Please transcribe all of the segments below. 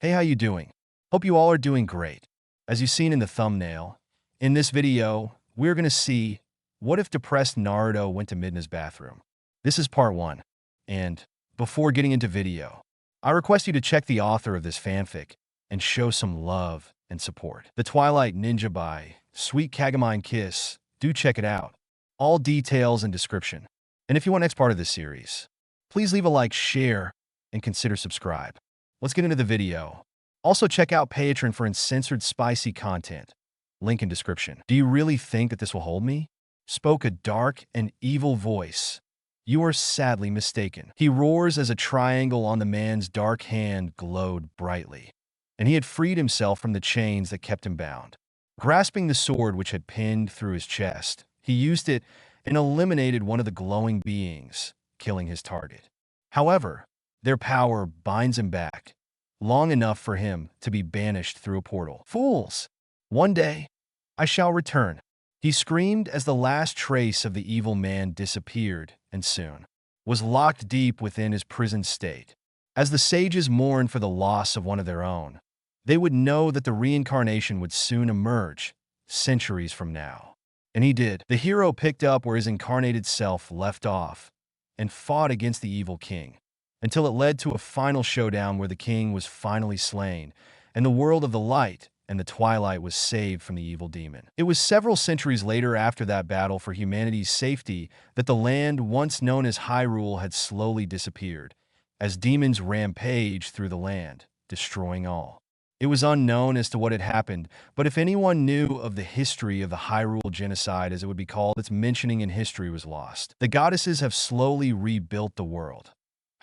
Hey, how you doing? Hope you all are doing great. As you've seen in the thumbnail, in this video, we're going to see what if Depressed Naruto went to Midna's bathroom. This is part 1. And before getting into video, I request you to check the author of this fanfic and show some love and support. The Twilight Ninja by Sweet Kagamine Kiss. Do check it out. All details in description. And if you want next part of this series, please leave a like, share, and consider subscribe. Let's get into the video. Also check out Patreon for uncensored spicy content. Link in description. Do you really think that this will hold me? Spoke a dark and evil voice. You are sadly mistaken. He roars as a triangle on the man's dark hand glowed brightly, and he had freed himself from the chains that kept him bound. Grasping the sword which had pinned through his chest, he used it and eliminated one of the glowing beings, killing his target. However, their power binds him back, long enough for him to be banished through a portal. Fools! One day, I shall return, he screamed as the last trace of the evil man disappeared and soon was locked deep within his prison state. As the sages mourned for the loss of one of their own, they would know that the reincarnation would soon emerge, centuries from now. And he did. The hero picked up where his incarnated self left off and fought against the evil king, until it led to a final showdown where the king was finally slain, and the world of the light and the twilight was saved from the evil demon. It was several centuries later after that battle for humanity's safety that the land once known as Hyrule had slowly disappeared, as demons rampaged through the land, destroying all. It was unknown as to what had happened, but if anyone knew of the history of the Hyrule genocide, as it would be called, its mentioning in history was lost. The goddesses have slowly rebuilt the world.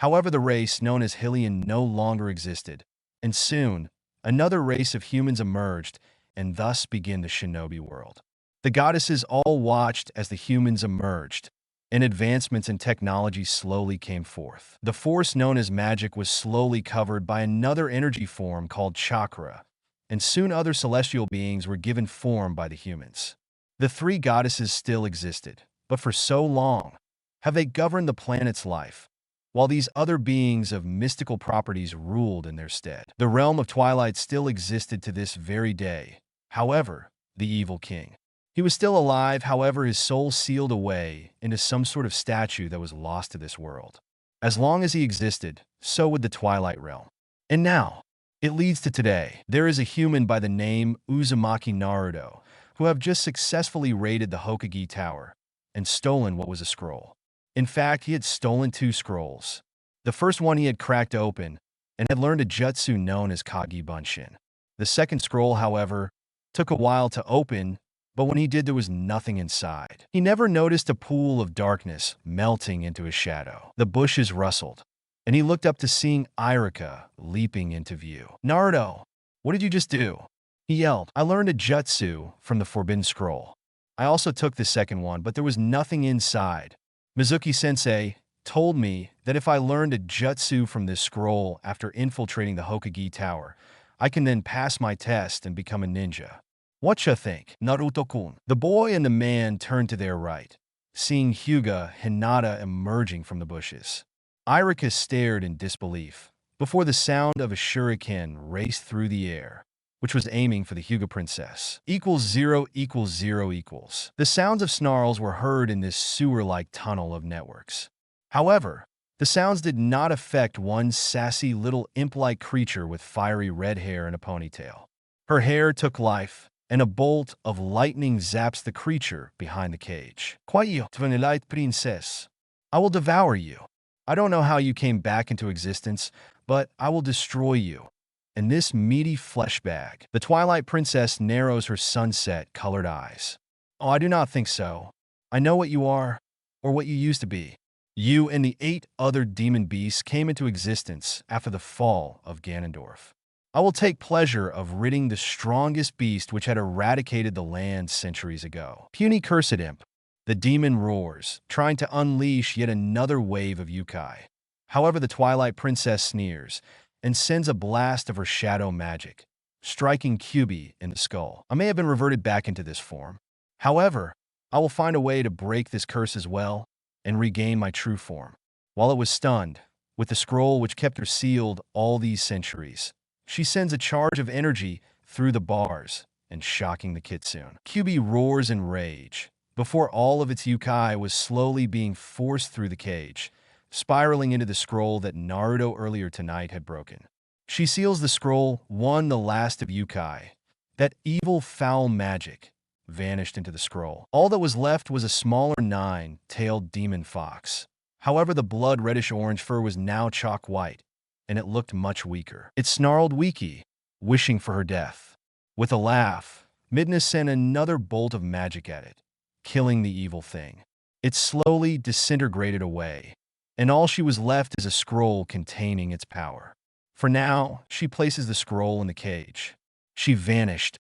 However, the race known as Hylian no longer existed, and soon, another race of humans emerged, and thus began the shinobi world. The goddesses all watched as the humans emerged, and advancements in technology slowly came forth. The force known as magic was slowly covered by another energy form called chakra, and soon other celestial beings were given form by the humans. The three goddesses still existed, but for so long have they governed the planet's life, while these other beings of mystical properties ruled in their stead. The realm of Twilight still existed to this very day. However, the evil king, he was still alive, however his soul sealed away into some sort of statue that was lost to this world. As long as he existed, so would the Twilight realm. And now, it leads to today. There is a human by the name Uzumaki Naruto, who have just successfully raided the Hokage Tower and stolen what was a scroll. In fact, he had stolen 2 scrolls. The first one he had cracked open and had learned a jutsu known as Kage Bunshin. The second scroll, however, took a while to open, but when he did, there was nothing inside. He never noticed a pool of darkness melting into his shadow. The bushes rustled, and he looked up to seeing Irika leaping into view. "Naruto, what did you just do?" he yelled. "I learned a jutsu from the Forbidden Scroll. I also took the second one, but there was nothing inside. Mizuki-sensei told me that if I learned a jutsu from this scroll after infiltrating the Hokage Tower, I can then pass my test and become a ninja. Whatcha think, Naruto-kun?" The boy and the man turned to their right, seeing Hyuga Hinata emerging from the bushes. Irika stared in disbelief before the sound of a shuriken raced through the air, which was aiming for the Hyuga princess. =0 = 0 =. The sounds of snarls were heard in this sewer-like tunnel of networks. However, the sounds did not affect one sassy little imp-like creature with fiery red hair and a ponytail. Her hair took life, and a bolt of lightning zaps the creature behind the cage. "Kwayo, Twilight Princess, I will devour you. I don't know how you came back into existence, but I will destroy you in this meaty flesh bag." The Twilight Princess narrows her sunset-colored eyes. "Oh, I do not think so. I know what you are, or what you used to be. You and the 8 other demon beasts came into existence after the fall of Ganondorf. I will take pleasure of ridding the strongest beast which had eradicated the land centuries ago." Puny cursed imp, the demon roars, trying to unleash yet another wave of yokai. However, the Twilight Princess sneers and sends a blast of her shadow magic, striking Kyubi in the skull. "I may have been reverted back into this form. However, I will find a way to break this curse as well and regain my true form." While it was stunned, with the scroll which kept her sealed all these centuries, She sends a charge of energy through the bars and shocking the kitsune. Kyubi roars in rage before all of its yukai was slowly being forced through the cage, spiraling into the scroll that Naruto earlier tonight had broken. She seals the scroll, won the last of yukai. That evil, foul magic vanished into the scroll. All that was left was a smaller nine-tailed demon fox. However, the blood reddish-orange fur was now chalk white, and it looked much weaker. It snarled weaky, wishing for her death. With a laugh, Midna sent another bolt of magic at it, killing the evil thing. It slowly disintegrated away, and all she was left is a scroll containing its power. For now, she places the scroll in the cage. She vanished,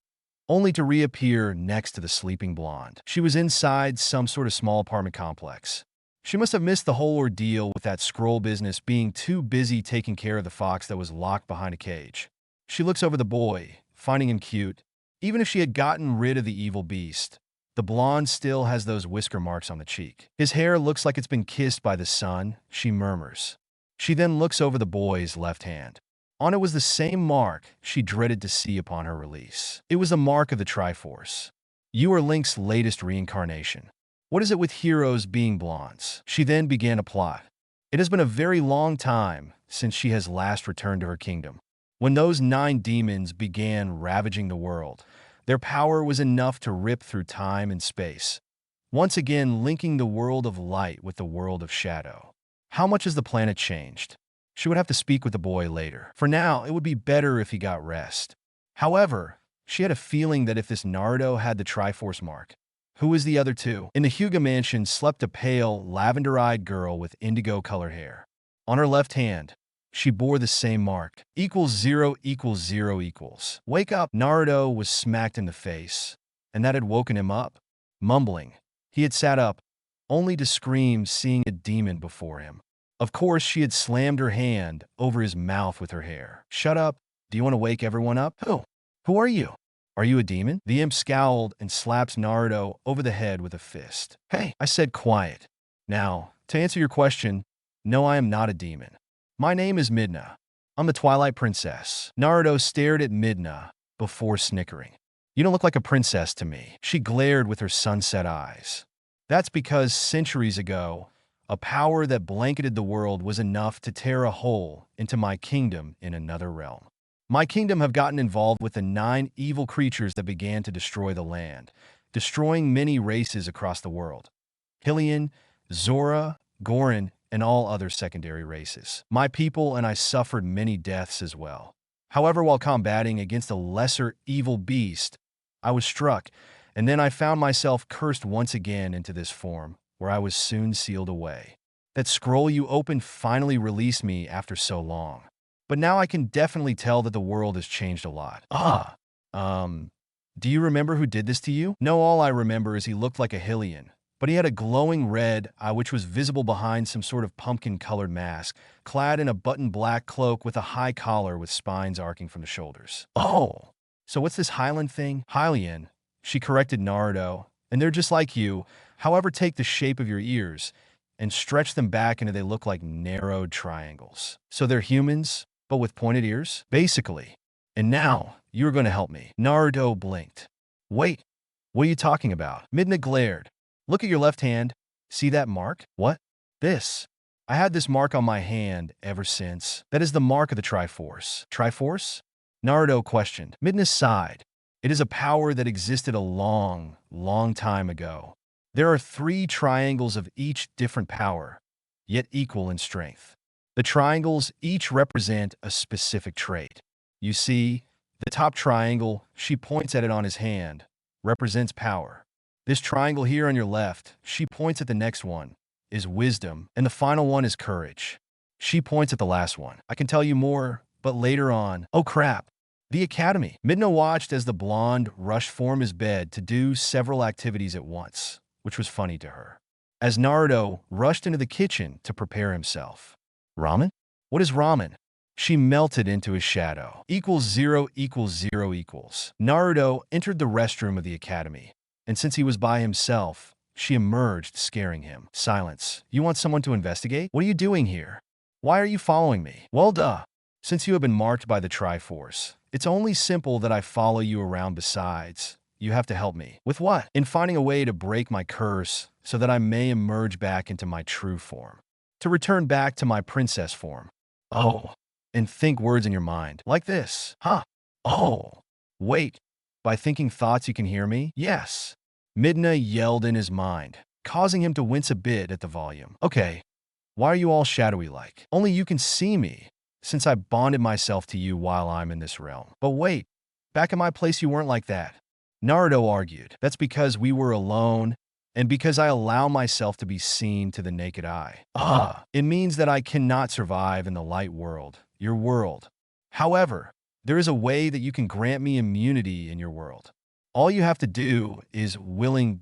only to reappear next to the sleeping blonde. She was inside some sort of small apartment complex. She must have missed the whole ordeal with that scroll business, being too busy taking care of the fox that was locked behind a cage. She looks over the boy, finding him cute. Even if she had gotten rid of the evil beast, the blonde still has those whisker marks on the cheek. His hair looks like it's been kissed by the sun, she murmurs. She then looks over the boy's left hand. On it was the same mark she dreaded to see upon her release. It was the mark of the Triforce. You are Link's latest reincarnation. What is it with heroes being blondes? She then began a plot. It has been a very long time since she has last returned to her kingdom. When those 9 demons began ravaging the world, their power was enough to rip through time and space, once again linking the world of light with the world of shadow. How much has the planet changed? She would have to speak with the boy later. For now, it would be better if he got rest. However, she had a feeling that if this Naruto had the Triforce mark, who was the other two? In the Hyuga mansion slept a pale, lavender-eyed girl with indigo-colored hair. On her left hand, she bore the same mark. Equals 0 equals 0 equals. Wake up! Naruto was smacked in the face, and that had woken him up. Mumbling, he had sat up, only to scream seeing a demon before him. Of course, she had slammed her hand over his mouth with her hair. Shut up! Do you want to wake everyone up? Who are you? Are you a demon? The imp scowled and slaps Naruto over the head with a fist. Hey, I said quiet. Now, to answer your question, no, I am not a demon. My name is Midna. I'm the Twilight Princess. Naruto stared at Midna before snickering. You don't look like a princess to me. She glared with her sunset eyes. That's because centuries ago, a power that blanketed the world was enough to tear a hole into my kingdom in another realm. My kingdom have gotten involved with the 9 evil creatures that began to destroy the land, destroying many races across the world. Hylian, Zora, Gorin, and all other secondary races. My people and I suffered many deaths as well. However, while combating against a lesser evil beast, I was struck, and then I found myself cursed once again into this form, where I was soon sealed away. That scroll you opened finally released me after so long. But now I can definitely tell that the world has changed a lot. Do you remember who did this to you? No, all I remember is he looked like a Hylian, but he had a glowing red eye which was visible behind some sort of pumpkin-colored mask, clad in a button black cloak with a high collar with spines arcing from the shoulders. Oh, so what's this Hylian thing? Hylian, she corrected Naruto, and they're just like you. However, take the shape of your ears and stretch them back until they look like narrowed triangles. So they're humans, but with pointed ears? Basically. And now, you're going to help me. Naruto blinked. Wait, what are you talking about? Midna glared. Look at your left hand. See that mark? What? This. I had this mark on my hand ever since. That is the mark of the Triforce. Triforce? Naruto questioned. Midna sighed. It is a power that existed a long, long time ago. There are 3 triangles of each different power, yet equal in strength. The triangles each represent a specific trait. You see, the top triangle, she points at it on his hand, represents power. This triangle here on your left, she points at the next one, is wisdom, and the final one is courage. She points at the last one. I can tell you more, but later on. Oh crap. The academy. Midna watched as the blonde rushed from his bed to do several activities at once, which was funny to her. As Naruto rushed into the kitchen to prepare himself. Ramen? What is ramen? She melted into his shadow. Equals 0 equals 0 equals. Naruto entered the restroom of the academy, and since he was by himself, she emerged, scaring him. Silence. You want someone to investigate? What are you doing here? Why are you following me? Well, duh. Since you have been marked by the Triforce, it's only simple that I follow you around. Besides, you have to help me. With what? In finding a way to break my curse so that I may emerge back into my true form. To return back to my princess form. Oh. And think words in your mind. Like this. Huh. Oh. Wait. By thinking thoughts you can hear me? Yes. Midna yelled in his mind, causing him to wince a bit at the volume. Okay. Why are you all shadowy like? Only you can see me, since I bonded myself to you while I'm in this realm. But wait. Back in my place you weren't like that. Naruto argued. That's because we were alone, and because I allow myself to be seen to the naked eye. It means that I cannot survive in the light world, your world. However, there is a way that you can grant me immunity in your world. All you have to do is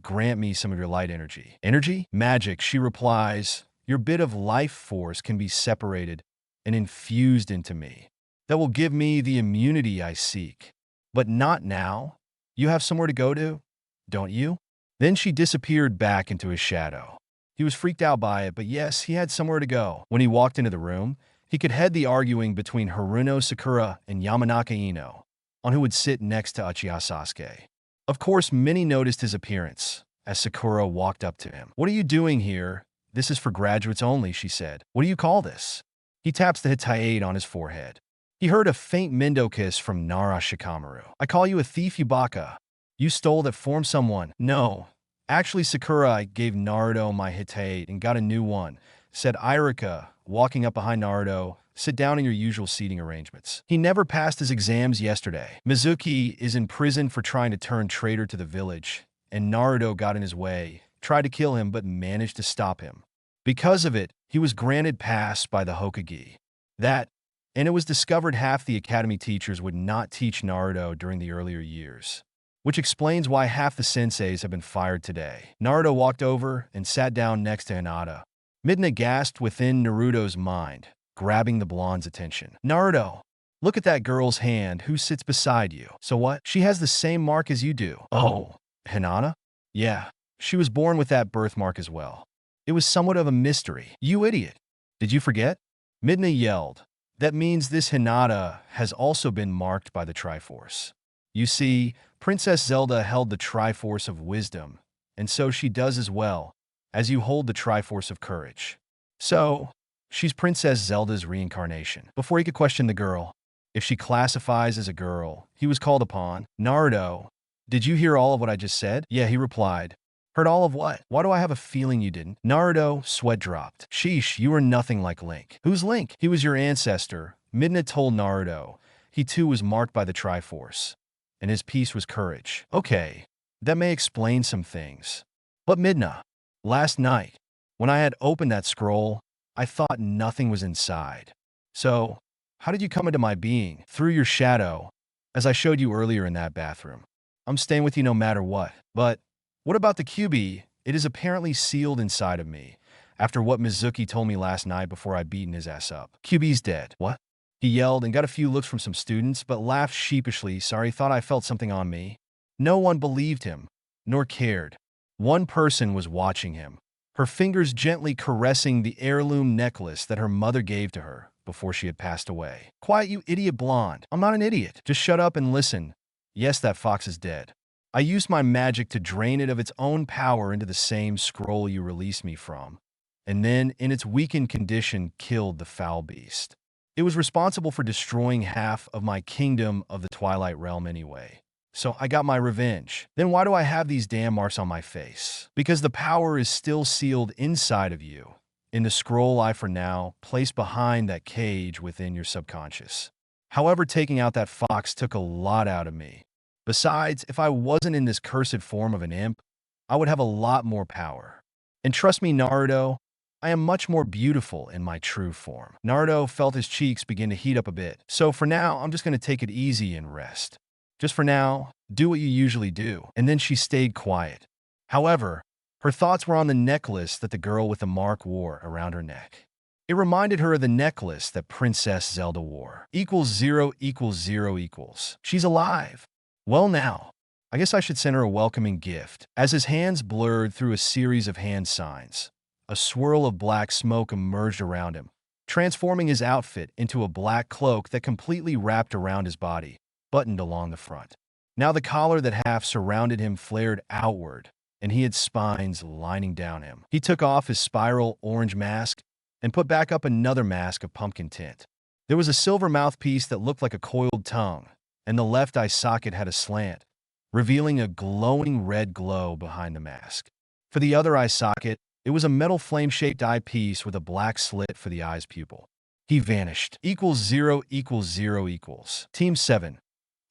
grant me some of your light energy. Energy? Magic, she replies. Your bit of life force can be separated and infused into me. That will give me the immunity I seek. But not now. You have somewhere to go to, don't you? Then she disappeared back into his shadow. He was freaked out by it, but yes, he had somewhere to go. When he walked into the room, he could head the arguing between Haruno Sakura and Yamanaka Ino on who would sit next to Uchiha Sasuke. Of course, many noticed his appearance as Sakura walked up to him. What are you doing here? This is for graduates only, she said. What do you call this? He taps the Hitayate on his forehead. He heard a faint Mendo kiss from Nara Shikamaru. I call you a thief, you baka. You stole that from someone. No. Actually, Sakura, I gave Naruto my Hitayate and got a new one, said Irika, walking up behind Naruto. Sit down in your usual seating arrangements. He never passed his exams yesterday. Mizuki is in prison for trying to turn traitor to the village, and Naruto got in his way, tried to kill him but managed to stop him. Because of it, he was granted pass by the Hokage. And it was discovered half the academy teachers would not teach Naruto during the earlier years, which explains why half the senseis have been fired today. Naruto walked over and sat down next to Hinata. Midna gasped within Naruto's mind, grabbing the blonde's attention. Naruto, look at that girl's hand who sits beside you. So what? She has the same mark as you do. Oh, Hinata? Yeah, she was born with that birthmark as well. It was somewhat of a mystery. You idiot. Did you forget? Midna yelled. That means this Hinata has also been marked by the Triforce. You see, Princess Zelda held the Triforce of Wisdom, and so she does as well, as you hold the Triforce of Courage. So, she's Princess Zelda's reincarnation. Before he could question the girl, if she classifies as a girl, he was called upon. Naruto, did you hear all of what I just said? Yeah, he replied. Heard all of what? Why do I have a feeling you didn't? Naruto, sweat dropped. Sheesh, you are nothing like Link. Who's Link? He was your ancestor. Midna told Naruto. He too was marked by the Triforce, and his piece was courage. Okay, that may explain some things. But Midna, last night, when I had opened that scroll, I thought nothing was inside. So, how did you come into my being? Through your shadow, as I showed you earlier in that bathroom. I'm staying with you no matter what. But what about the QB? It is apparently sealed inside of me, after what Mizuki told me last night before I'd beaten his ass up. QB's dead. What? He yelled and got a few looks from some students, but laughed sheepishly. Sorry, thought I felt something on me. No one believed him, nor cared. One person was watching him, her fingers gently caressing the heirloom necklace that her mother gave to her before she had passed away. Quiet, you idiot blonde. I'm not an idiot. Just shut up and listen. Yes, that fox is dead. I used my magic to drain it of its own power into the same scroll you released me from, and then, in its weakened condition, killed the foul beast. It was responsible for destroying half of my kingdom of the Twilight Realm anyway. So I got my revenge. Then why do I have these damn marks on my face? Because the power is still sealed inside of you, in the scroll I, for now, placed behind that cage within your subconscious. However, taking out that fox took a lot out of me. Besides, if I wasn't in this cursed form of an imp, I would have a lot more power. And trust me, Naruto, I am much more beautiful in my true form. Naruto felt his cheeks begin to heat up a bit. So for now, I'm just going to take it easy and rest. Just for now, do what you usually do. And then she stayed quiet. However, her thoughts were on the necklace that the girl with the mark wore around her neck. It reminded her of the necklace that Princess Zelda wore. Equals 0 equals 0 equals. She's alive. Well now, I guess I should send her a welcoming gift. As his hands blurred through a series of hand signs, a swirl of black smoke emerged around him, transforming his outfit into a black cloak that completely wrapped around his body, buttoned along the front. Now the collar that half surrounded him flared outward, and he had spines lining down him. He took off his spiral orange mask and put back up another mask of pumpkin tint. There was a silver mouthpiece that looked like a coiled tongue, and the left eye socket had a slant, revealing a glowing red glow behind the mask. For the other eye socket, it was a metal flame-shaped eyepiece with a black slit for the eye's pupil. He vanished. Equals 0 equals 0 equals. Team 7.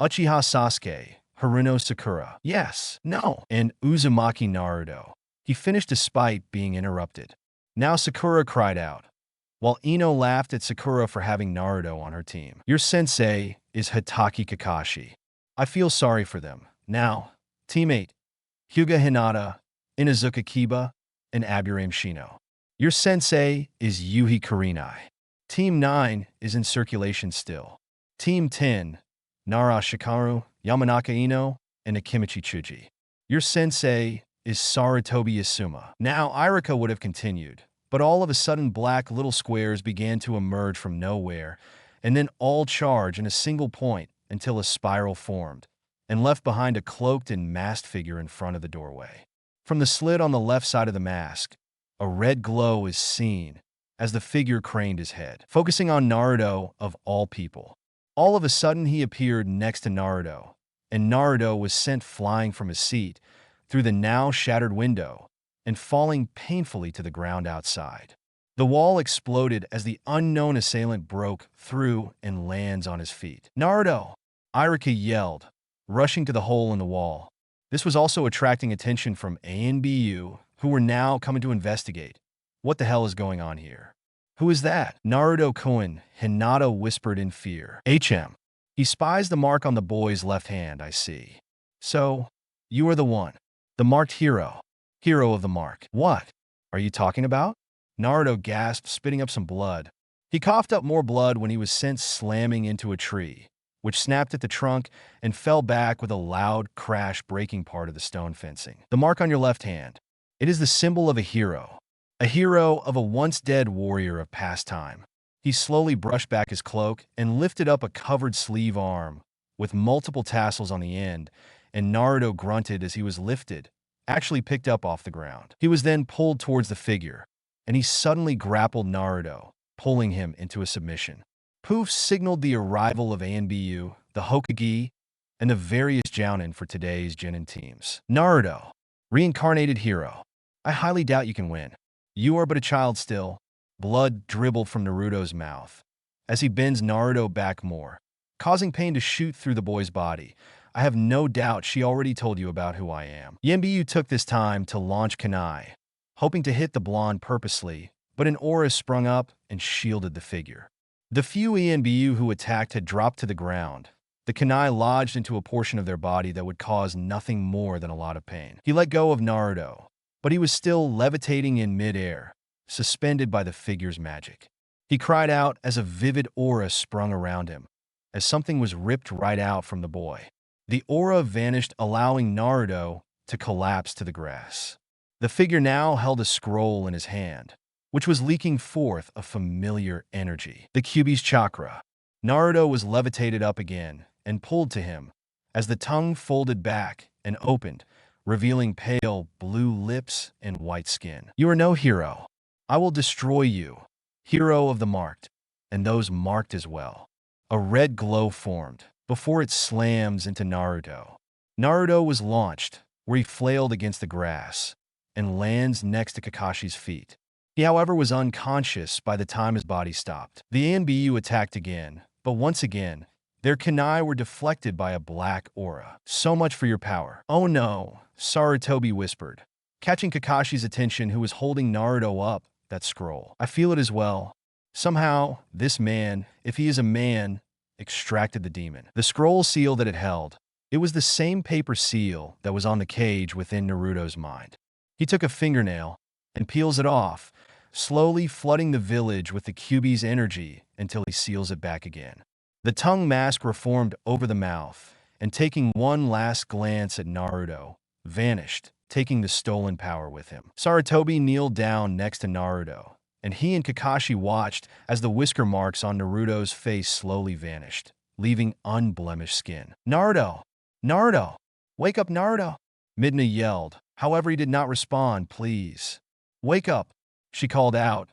Uchiha Sasuke, Haruno Sakura. Yes, no, and Uzumaki Naruto. He finished despite being interrupted. Now Sakura cried out, while Ino laughed at Sakura for having Naruto on her team. Your sensei is Hitaki Kakashi. I feel sorry for them. Now, Team 8. Hyuga Hinata, Inazuka Kiba, and Aburame Shino. Your sensei is Yuhi Kurenai. Team 9 is in circulation still. Team 10, Nara Shikaru, Yamanaka Ino, and Akimichi Chuji. Your sensei is Sarutobi Yasuma. Now Irika would have continued, but all of a sudden black little squares began to emerge from nowhere, and then all charge in a single point until a spiral formed, and left behind a cloaked and masked figure in front of the doorway. From the slit on the left side of the mask, a red glow is seen as the figure craned his head, focusing on Naruto of all people. All of a sudden he appeared next to Naruto, and Naruto was sent flying from his seat through the now shattered window and falling painfully to the ground outside. The wall exploded as the unknown assailant broke through and lands on his feet. Naruto! Irika yelled, rushing to the hole in the wall. This was also attracting attention from ANBU, who were now coming to investigate. What the hell is going on here? Who is that? Naruto-kun, Hinata whispered in fear. HM. He spies the mark on the boy's left hand, I see. So, you are the one. The marked hero. Hero of the mark. What are you talking about? Naruto gasped, spitting up some blood. He coughed up more blood when he was sent slamming into a tree, which snapped at the trunk and fell back with a loud crash, breaking part of the stone fencing. The mark on your left hand. It is the symbol of a hero of a once-dead warrior of past time. He slowly brushed back his cloak and lifted up a covered sleeve arm with multiple tassels on the end, and Naruto grunted as he was lifted, actually picked up off the ground. He was then pulled towards the figure, and he suddenly grappled Naruto, pulling him into a submission. Poof signaled the arrival of ANBU, the Hokage, and the various jounin for today's Genin teams. Naruto, reincarnated hero. I highly doubt you can win. You are but a child still. Blood dribbled from Naruto's mouth as he bends Naruto back more, causing pain to shoot through the boy's body. I have no doubt she already told you about who I am. Yenbyu took this time to launch Kunai, hoping to hit the blonde purposely, but an aura sprung up and shielded the figure. The few Yenbyu who attacked had dropped to the ground. The Kunai lodged into a portion of their body that would cause nothing more than a lot of pain. He let go of Naruto, but he was still levitating in midair, suspended by the figure's magic. He cried out as a vivid aura sprung around him, as something was ripped right out from the boy. The aura vanished, allowing Naruto to collapse to the grass. The figure now held a scroll in his hand, which was leaking forth a familiar energy. The Kyuubi's chakra. Naruto was levitated up again and pulled to him as the tongue folded back and opened, revealing pale blue lips and white skin. You are no hero. I will destroy you, hero of the marked, and those marked as well. A red glow formed before it slams into Naruto. Naruto was launched, where he flailed against the grass and lands next to Kakashi's feet. He, however, was unconscious by the time his body stopped. The ANBU attacked again, but once again, their kunai were deflected by a black aura. So much for your power. Oh no, Sarutobi whispered, catching Kakashi's attention, who was holding Naruto up that scroll. I feel it as well. Somehow, this man, if he is a man, extracted the demon. The scroll seal that it held, it was the same paper seal that was on the cage within Naruto's mind. He took a fingernail and peels it off, slowly flooding the village with the Kyuubi's energy until he seals it back again. The tongue mask reformed over the mouth, and taking one last glance at Naruto, vanished, taking the stolen power with him. Sarutobi kneeled down next to Naruto and he and Kakashi watched as the whisker marks on Naruto's face slowly vanished, leaving unblemished skin. "Naruto! Naruto! Wake up, Naruto!" Midna yelled. However, he did not respond. "Please, wake up," she called out,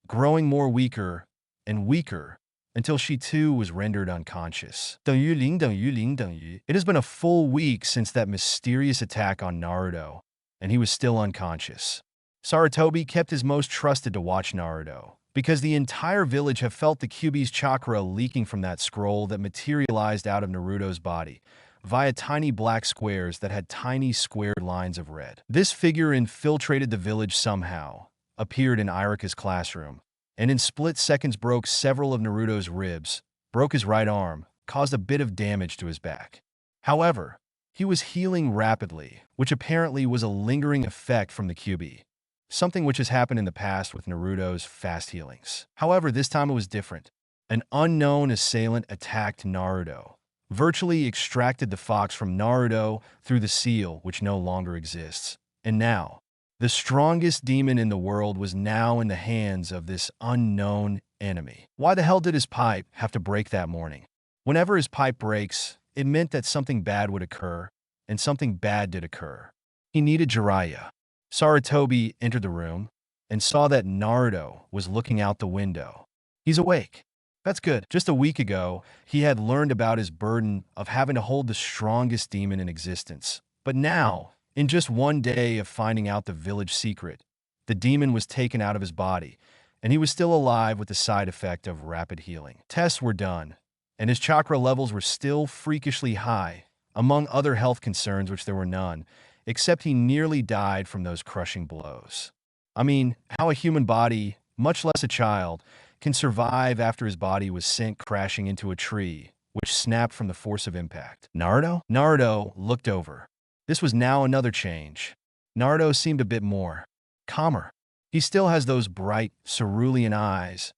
growing more weaker and weaker until she too was rendered unconscious. 等于零等于0等于. It has been a full week since that mysterious attack on Naruto, and he was still unconscious. Sarutobi kept his most trusted to watch Naruto, because the entire village have felt the Kyuubi's chakra leaking from that scroll that materialized out of Naruto's body, via tiny black squares that had tiny squared lines of red. This figure infiltrated the village somehow, appeared in Irika's classroom, and in split seconds broke several of Naruto's ribs, broke his right arm, caused a bit of damage to his back. However, he was healing rapidly, which apparently was a lingering effect from the Kyuubi, something which has happened in the past with Naruto's fast healings. However, this time it was different. An unknown assailant attacked Naruto, virtually extracted the fox from Naruto through the seal, which no longer exists. And now, the strongest demon in the world was now in the hands of this unknown enemy. Why the hell did his pipe have to break that morning? Whenever his pipe breaks, it meant that something bad would occur, and something bad did occur. He needed Jiraiya. Sarutobi entered the room and saw that Naruto was looking out the window. He's awake. That's good. Just a week ago, he had learned about his burden of having to hold the strongest demon in existence. But now, in just one day of finding out the village secret, the demon was taken out of his body, and he was still alive with the side effect of rapid healing. Tests were done, and his chakra levels were still freakishly high, among other health concerns which there were none, except he nearly died from those crushing blows. I mean, how a human body, much less a child, can survive after his body was sent crashing into a tree, which snapped from the force of impact. Naruto? Naruto looked over. This was now another change. Naruto seemed a bit more calmer. He still has those bright, cerulean eyes,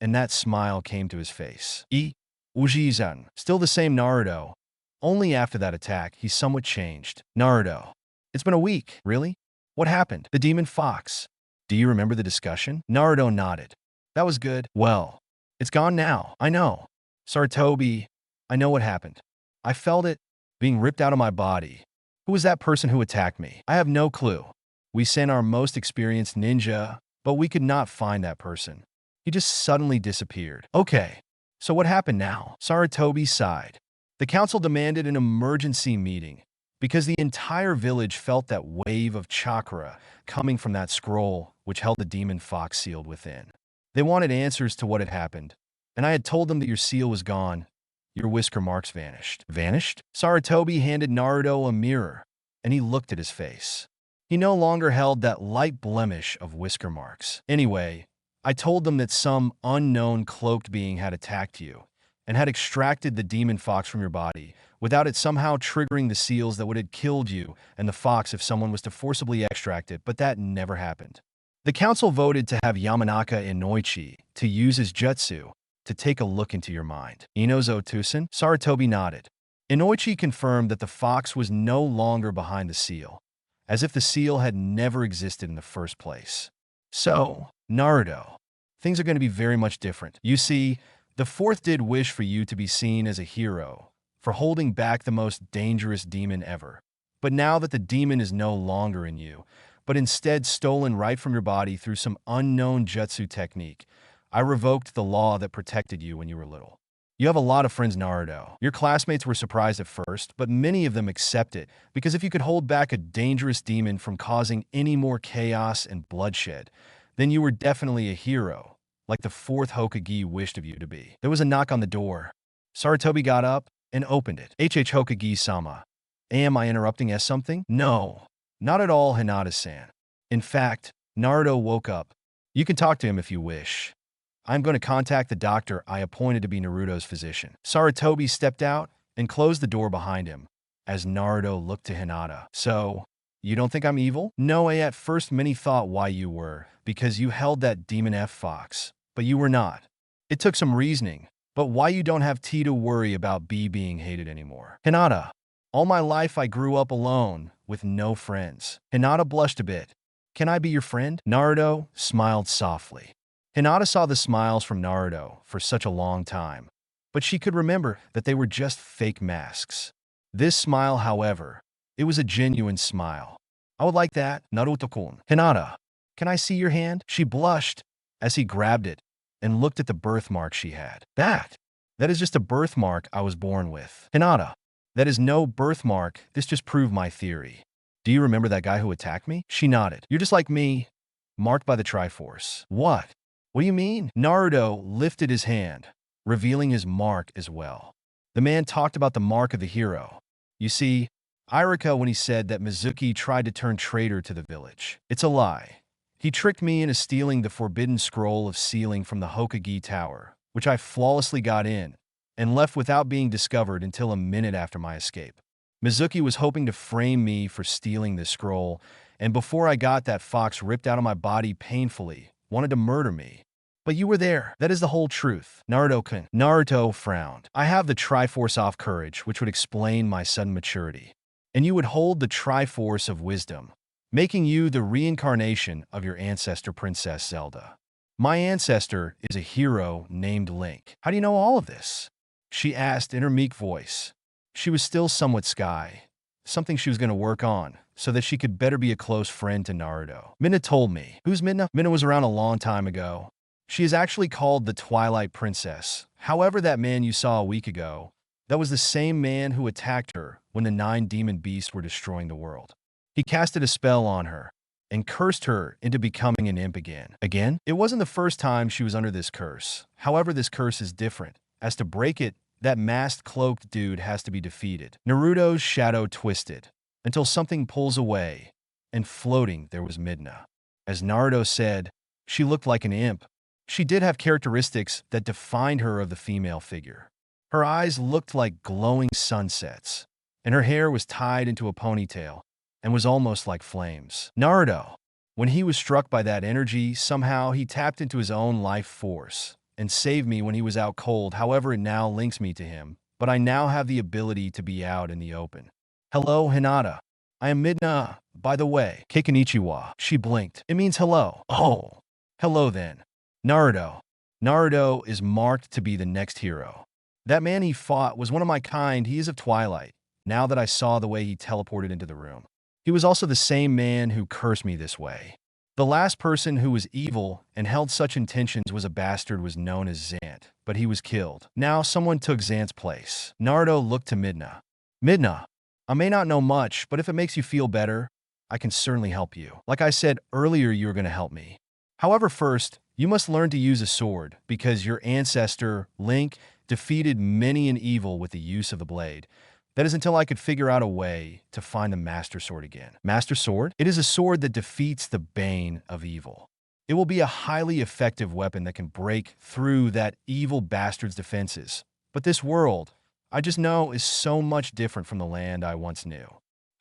and that smile came to his face. Uji-san, still the same Naruto. Only after that attack, he somewhat changed. Naruto. It's been a week. Really? What happened? The demon fox. Do you remember the discussion? Naruto nodded. That was good. Well, it's gone now. I know. Sarutobi, I know what happened. I felt it being ripped out of my body. Who was that person who attacked me? I have no clue. We sent our most experienced ninja, but we could not find that person. He just suddenly disappeared. Okay, so what happened now? Sarutobi sighed. The council demanded an emergency meeting because the entire village felt that wave of chakra coming from that scroll which held the demon fox sealed within. They wanted answers to what had happened, and I had told them that your seal was gone. Your whisker marks vanished. Vanished? Sarutobi handed Naruto a mirror, and he looked at his face. He no longer held that light blemish of whisker marks. Anyway, I told them that some unknown cloaked being had attacked you and had extracted the demon fox from your body without it somehow triggering the seals that would have killed you and the fox if someone was to forcibly extract it, but that never happened. The council voted to have Yamanaka Inoichi to use his jutsu to take a look into your mind. Inozo Tusen? Sarutobi nodded. Inoichi confirmed that the fox was no longer behind the seal, as if the seal had never existed in the first place. So, Naruto, things are going to be very much different. You see, the fourth did wish for you to be seen as a hero, for holding back the most dangerous demon ever. But now that the demon is no longer in you, but instead stolen right from your body through some unknown jutsu technique, I revoked the law that protected you when you were little. You have a lot of friends, Naruto. Your classmates were surprised at first, but many of them accept it, because if you could hold back a dangerous demon from causing any more chaos and bloodshed, then you were definitely a hero, like the fourth Hokage wished of you to be. There was a knock on the door. Sarutobi got up and opened it. Hokage-sama. Am I interrupting as something? No, not at all, Hinata-san. In fact, Naruto woke up. You can talk to him if you wish. I'm going to contact the doctor I appointed to be Naruto's physician. Sarutobi stepped out and closed the door behind him, as Naruto looked to Hinata. So, you don't think I'm evil? No, at first many thought why you were, because you held that demon F-Fox, but you were not. It took some reasoning, but why you don't have T to worry about B being hated anymore. Hinata, all my life I grew up alone, with no friends. Hinata blushed a bit. Can I be your friend? Naruto smiled softly. Hinata saw the smiles from Naruto for such a long time, but she could remember that they were just fake masks. This smile, however, it was a genuine smile. I would like that, Naruto-kun. Hinata, can I see your hand? She blushed as he grabbed it and looked at the birthmark she had. That is just a birthmark I was born with. Hinata, that is no birthmark, this just proved my theory. Do you remember that guy who attacked me? She nodded. You're just like me, marked by the Triforce. What? What do you mean? Naruto lifted his hand, revealing his mark as well. The man talked about the mark of the hero. You see, Irika when he said that Mizuki tried to turn traitor to the village. It's a lie. He tricked me into stealing the forbidden scroll of sealing from the Hokage Tower, which I flawlessly got in, and left without being discovered until a minute after my escape. Mizuki was hoping to frame me for stealing this scroll, and before I got that fox ripped out of my body painfully, wanted to murder me. But you were there. That is the whole truth. Naruto-kun. Naruto frowned. I have the Triforce of Courage, which would explain my sudden maturity. And you would hold the Triforce of Wisdom, making you the reincarnation of your ancestor Princess Zelda. My ancestor is a hero named Link. How do you know all of this? She asked in her meek voice. She was still somewhat shy, something she was going to work on, so that she could better be a close friend to Naruto. Midna told me. Who's Midna? Midna was around a long time ago. She is actually called the Twilight Princess. However, that man you saw a week ago, that was the same man who attacked her when the 9 demon beasts were destroying the world. He casted a spell on her and cursed her into becoming an imp again. Again? It wasn't the first time she was under this curse. However, this curse is different. As to break it, that masked cloaked dude has to be defeated. Naruto's shadow twisted until something pulls away, and floating there was Midna. As Naruto said, she looked like an imp. She did have characteristics that defined her of the female figure. Her eyes looked like glowing sunsets, and her hair was tied into a ponytail and was almost like flames. Naruto, when he was struck by that energy, somehow he tapped into his own life force and saved me when he was out cold. However, it now links me to him, but I now have the ability to be out in the open. Hello, Hinata. I am Midna, by the way. Konnichiwa. She blinked. It means hello. Oh, hello then. Naruto. Naruto is marked to be the next hero. That man he fought was one of my kind. He is of Twilight, now that I saw the way he teleported into the room. He was also the same man who cursed me this way. The last person who was evil and held such intentions was a bastard was known as Zant, but he was killed. Now someone took Zant's place. Naruto looked to Midna. Midna, I may not know much, but if it makes you feel better, I can certainly help you. Like I said earlier, you were going to help me. However, first, you must learn to use a sword, because your ancestor, Link, defeated many an evil with the use of the blade. That is until I could figure out a way to find the Master Sword again. Master Sword? It is a sword that defeats the bane of evil. It will be a highly effective weapon that can break through that evil bastard's defenses. But this world, I just know, is so much different from the land I once knew.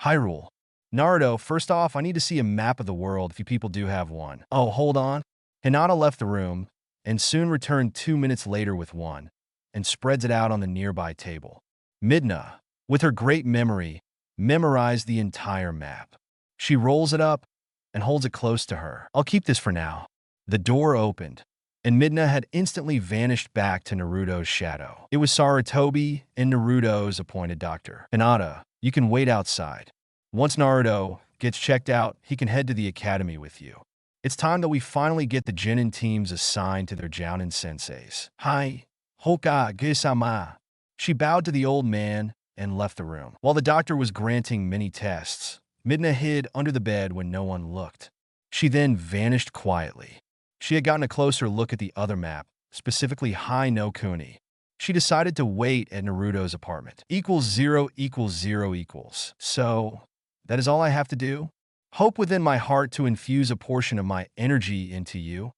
Hyrule. Naruto, first off, I need to see a map of the world if you people do have one. Oh, hold on. Hinata left the room and soon returned 2 minutes later with one and spreads it out on the nearby table. Midna, with her great memory, memorized the entire map. She rolls it up and holds it close to her. I'll keep this for now. The door opened, and Midna had instantly vanished back to Naruto's shadow. It was Sarutobi and Naruto's appointed doctor. Hinata, you can wait outside. Once Naruto gets checked out, he can head to the academy with you. It's time that we finally get the Genin teams assigned to their Jounin senseis. Hi, Hokage-sama. She bowed to the old man and left the room. While the doctor was granting many tests, Midna hid under the bed when no one looked. She then vanished quietly. She had gotten a closer look at the other map, specifically Hai no Kuni. She decided to wait at Naruto's apartment. =0 = 0 =. So, that is all I have to do? Hope within my heart to infuse a portion of my energy into you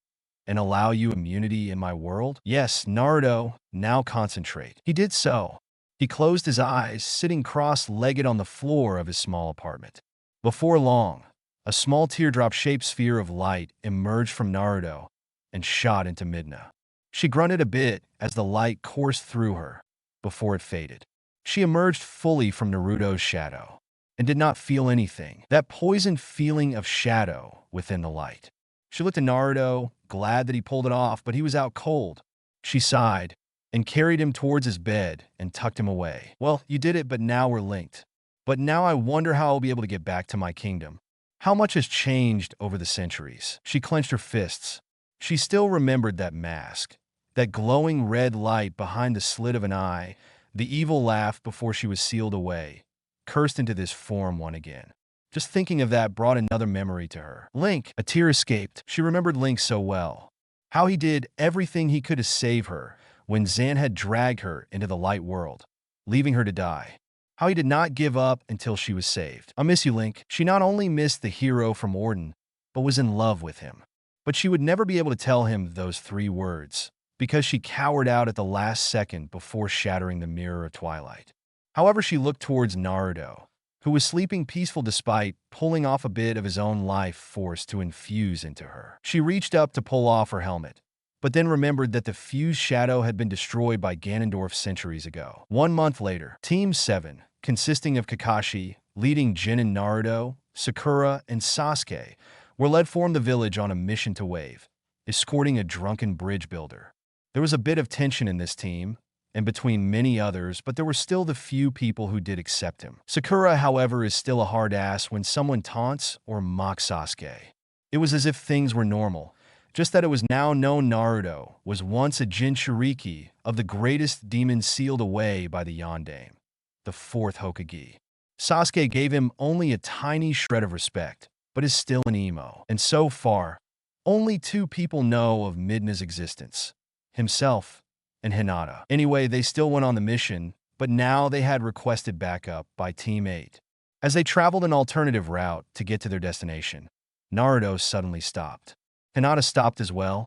and allow you immunity in my world? Yes, Naruto, now concentrate. He did so. He closed his eyes, sitting cross-legged on the floor of his small apartment. Before long, a small teardrop-shaped sphere of light emerged from Naruto and shot into Midna. She grunted a bit as the light coursed through her before it faded. She emerged fully from Naruto's shadow and did not feel anything, that poisoned feeling of shadow within the light. She looked at Naruto, glad that he pulled it off, but he was out cold. She sighed and carried him towards his bed and tucked him away. Well, you did it, but now we're linked. But now I wonder how I'll be able to get back to my kingdom. How much has changed over the centuries? She clenched her fists. She still remembered that mask, that glowing red light behind the slit of an eye, the evil laugh before she was sealed away, cursed into this form one again. Just thinking of that brought another memory to her. Link, a tear escaped. She remembered Link so well. How he did everything he could to save her when Zan had dragged her into the light world, leaving her to die. How he did not give up until she was saved. I miss you, Link. She not only missed the hero from Orden, but was in love with him. But she would never be able to tell him those 3 words, because she cowered out at the last second before shattering the mirror of twilight. However, she looked towards Naruto, who was sleeping peaceful despite pulling off a bit of his own life force to infuse into her. She reached up to pull off her helmet, but then remembered that the fused shadow had been destroyed by Ganondorf centuries ago. 1 month later, Team 7, consisting of Kakashi, leading Jin and Naruto, Sakura, and Sasuke, were led from the village on a mission to Wave, escorting a drunken bridge builder. There was a bit of tension in this team, and between many others, but there were still the few people who did accept him. Sakura, however, is still a hard ass when someone taunts or mocks Sasuke. It was as if things were normal, just that it was now known Naruto was once a Jinchuriki of the greatest demon sealed away by the Yondaime, the 4th Hokage. Sasuke gave him only a tiny shred of respect, but is still an emo. And so far, only 2 people know of Midna's existence, himself and Hinata. Anyway, they still went on the mission, but now they had requested backup by Team 8. As they traveled an alternative route to get to their destination, Naruto suddenly stopped. Hinata stopped as well,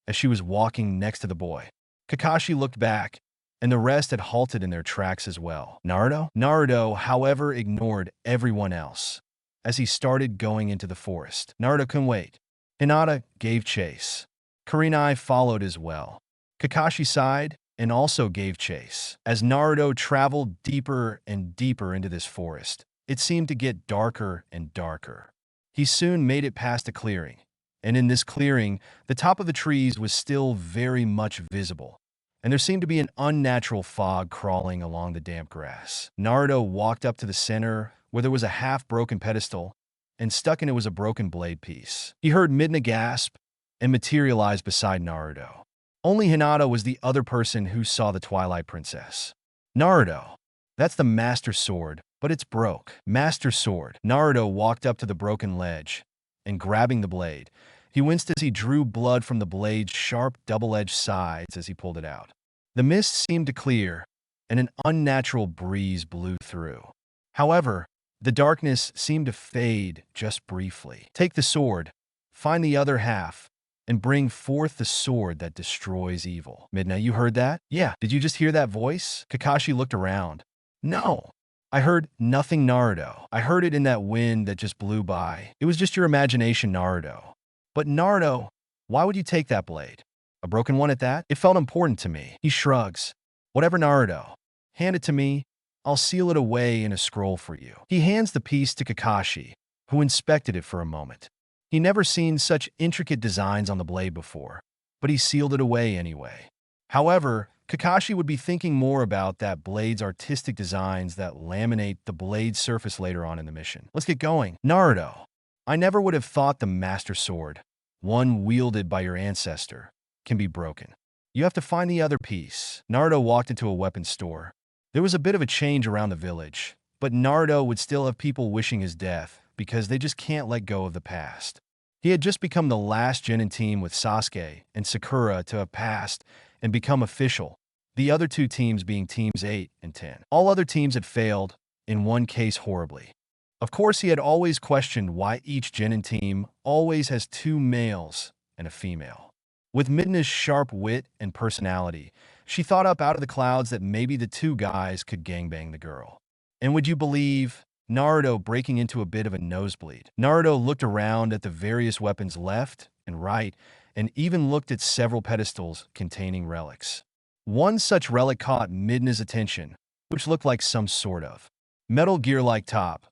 as she was walking next to the boy. Kakashi looked back, and the rest had halted in their tracks as well. Naruto? Naruto, however, ignored everyone else as he started going into the forest. Naruto couldn't wait. Hinata gave chase. Kurenai followed as well. Kakashi sighed and also gave chase. As Naruto traveled deeper and deeper into this forest, it seemed to get darker and darker. He soon made it past a clearing, and in this clearing, the top of the trees was still very much visible, and there seemed to be an unnatural fog crawling along the damp grass. Naruto walked up to the center, where there was a half-broken pedestal, and stuck in it was a broken blade piece. He heard Midna gasp and materialize beside Naruto. Only Hinata was the other person who saw the Twilight Princess. Naruto, that's the Master Sword, but it's broke. Master Sword. Naruto walked up to the broken ledge, and grabbing the blade, he winced as he drew blood from the blade's sharp, double-edged sides as he pulled it out. The mist seemed to clear, and an unnatural breeze blew through. However, the darkness seemed to fade just briefly. Take the sword, find the other half, and bring forth the sword that destroys evil. Midna, you heard that? Yeah. Did you just hear that voice? Kakashi looked around. No. I heard nothing, Naruto. I heard it in that wind that just blew by. It was just your imagination, Naruto. But Naruto, why would you take that blade? A broken one at that? It felt important to me. He shrugs. Whatever, Naruto. Hand it to me. I'll seal it away in a scroll for you. He hands the piece to Kakashi, who inspected it for a moment. He never seen such intricate designs on the blade before, but he sealed it away anyway. However, Kakashi would be thinking more about that blade's artistic designs that laminate the blade's surface later on in the mission. Let's get going. Naruto, I never would have thought the Master Sword, one wielded by your ancestor, can be broken. You have to find the other piece. Naruto walked into a weapons store. There was a bit of a change around the village, but Naruto would still have people wishing his death because they just can't let go of the past. He had just become the last Genin team with Sasuke and Sakura to have passed and become official, the other 2 teams being Teams 8 and 10. All other teams had failed, in one case horribly. Of course, he had always questioned why each Genin team always has 2 males and a female. With Midna's sharp wit and personality, she thought up out of the clouds that maybe the 2 guys could gangbang the girl. And would you believe, Naruto breaking into a bit of a nosebleed. Naruto looked around at the various weapons left and right, and even looked at several pedestals containing relics. One such relic caught Midna's attention, which looked like some sort of Metal Gear-like top,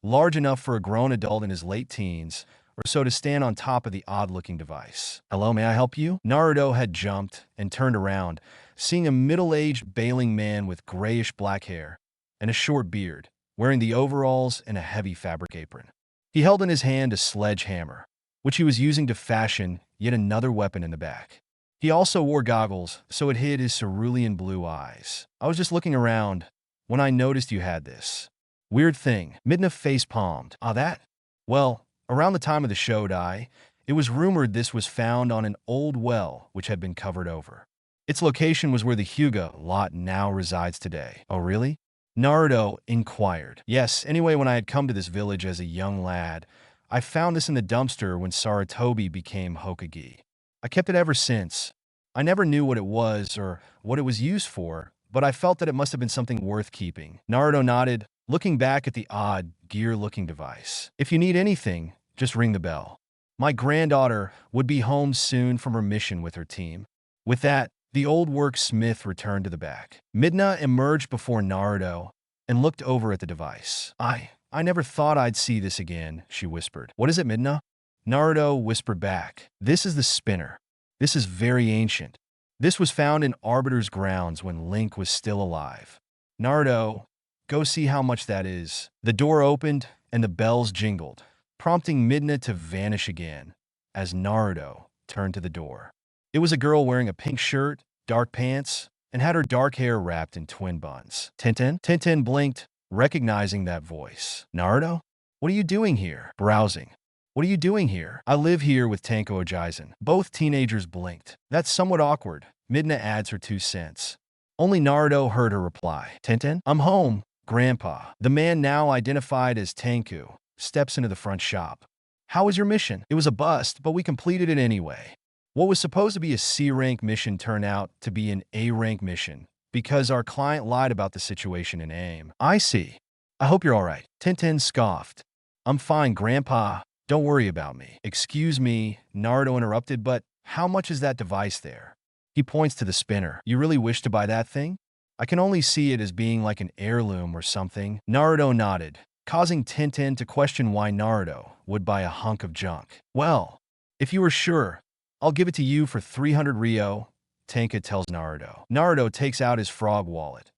large enough for a grown adult in his late teens, or so to stand on top of the odd-looking device. "Hello, may I help you?" Naruto had jumped and turned around, seeing a middle-aged bailing man with grayish-black hair and a short beard, wearing the overalls and a heavy fabric apron. He held in his hand a sledgehammer, which he was using to fashion yet another weapon in the back. He also wore goggles, so it hid his cerulean blue eyes. "I was just looking around when I noticed you had this. Weird thing." Midna face-palmed. "Ah, that? Well, around the time of the Shodai, it was rumored this was found on an old well which had been covered over. Its location was where the Hyuga lot now resides today." "Oh, really?" Naruto inquired. "Yes, anyway, when I had come to this village as a young lad, I found this in the dumpster when Saratobi became Hokage. I kept it ever since. I never knew what it was or what it was used for, but I felt that it must have been something worth keeping." Naruto nodded, looking back at the odd, gear-looking device. "If you need anything, just ring the bell. My granddaughter would be home soon from her mission with her team." With that, the old worksmith returned to the back. Midna emerged before Naruto and looked over at the device. I never thought I'd see this again," she whispered. "What is it, Midna?" Naruto whispered back. "This is the spinner. This is very ancient. This was found in Arbiter's grounds when Link was still alive. Naruto, go see how much that is." The door opened and the bells jingled, prompting Midna to vanish again as Naruto turned to the door. It was a girl wearing a pink shirt, dark pants, and had her dark hair wrapped in twin buns. "Tintin?" Tintin blinked, recognizing that voice. "Naruto? What are you doing here?" "Browsing." "What are you doing here?" "I live here with Tanko Ojizen." Both teenagers blinked. "That's somewhat awkward." Midna adds her 2 cents. Only Naruto heard her reply. "Tintin? I'm home, Grandpa." The man, now identified as Tanku, steps into the front shop. "How was your mission?" "It was a bust, but we completed it anyway." What was supposed to be a C-rank mission turned out to be an A-rank mission because our client lied about the situation in AIM. "I see. I hope you're all right." Tintin scoffed. "I'm fine, Grandpa. Don't worry about me." "Excuse me," Naruto interrupted, "but how much is that device there?" He points to the spinner. "You really wish to buy that thing? I can only see it as being like an heirloom or something." Naruto nodded, causing Tintin to question why Naruto would buy a hunk of junk. "Well, if you were sure, I'll give it to you for 300 Ryo, Tanka tells Naruto. Naruto takes out his frog wallet.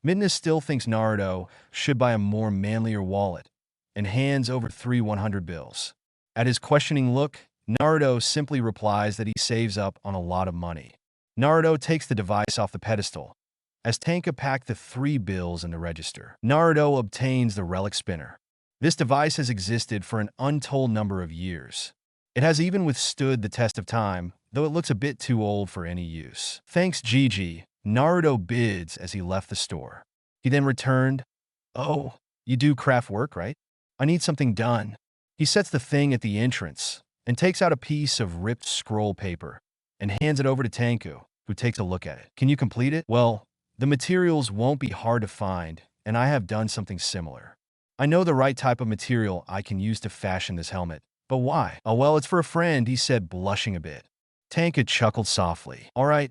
Midna still thinks Naruto should buy a more manlier wallet and hands over 3 100 bills. At his questioning look, Naruto simply replies that he saves up on a lot of money. Naruto takes the device off the pedestal as Tanka packed the 3 bills in the register. Naruto obtains the relic spinner. This device has existed for an untold number of years. It has even withstood the test of time, though it looks a bit too old for any use. "Thanks, Gigi," Naruto bids as he left the store. He then returned. "Oh, you do craft work, right? I need something done." He sets the thing at the entrance and takes out a piece of ripped scroll paper and hands it over to Tanku, who takes a look at it. "Can you complete it?" "Well, the materials won't be hard to find, and I have done something similar. I know the right type of material I can use to fashion this helmet. But why?" "Oh, well, it's for a friend," he said, blushing a bit. Tanka chuckled softly. "All right,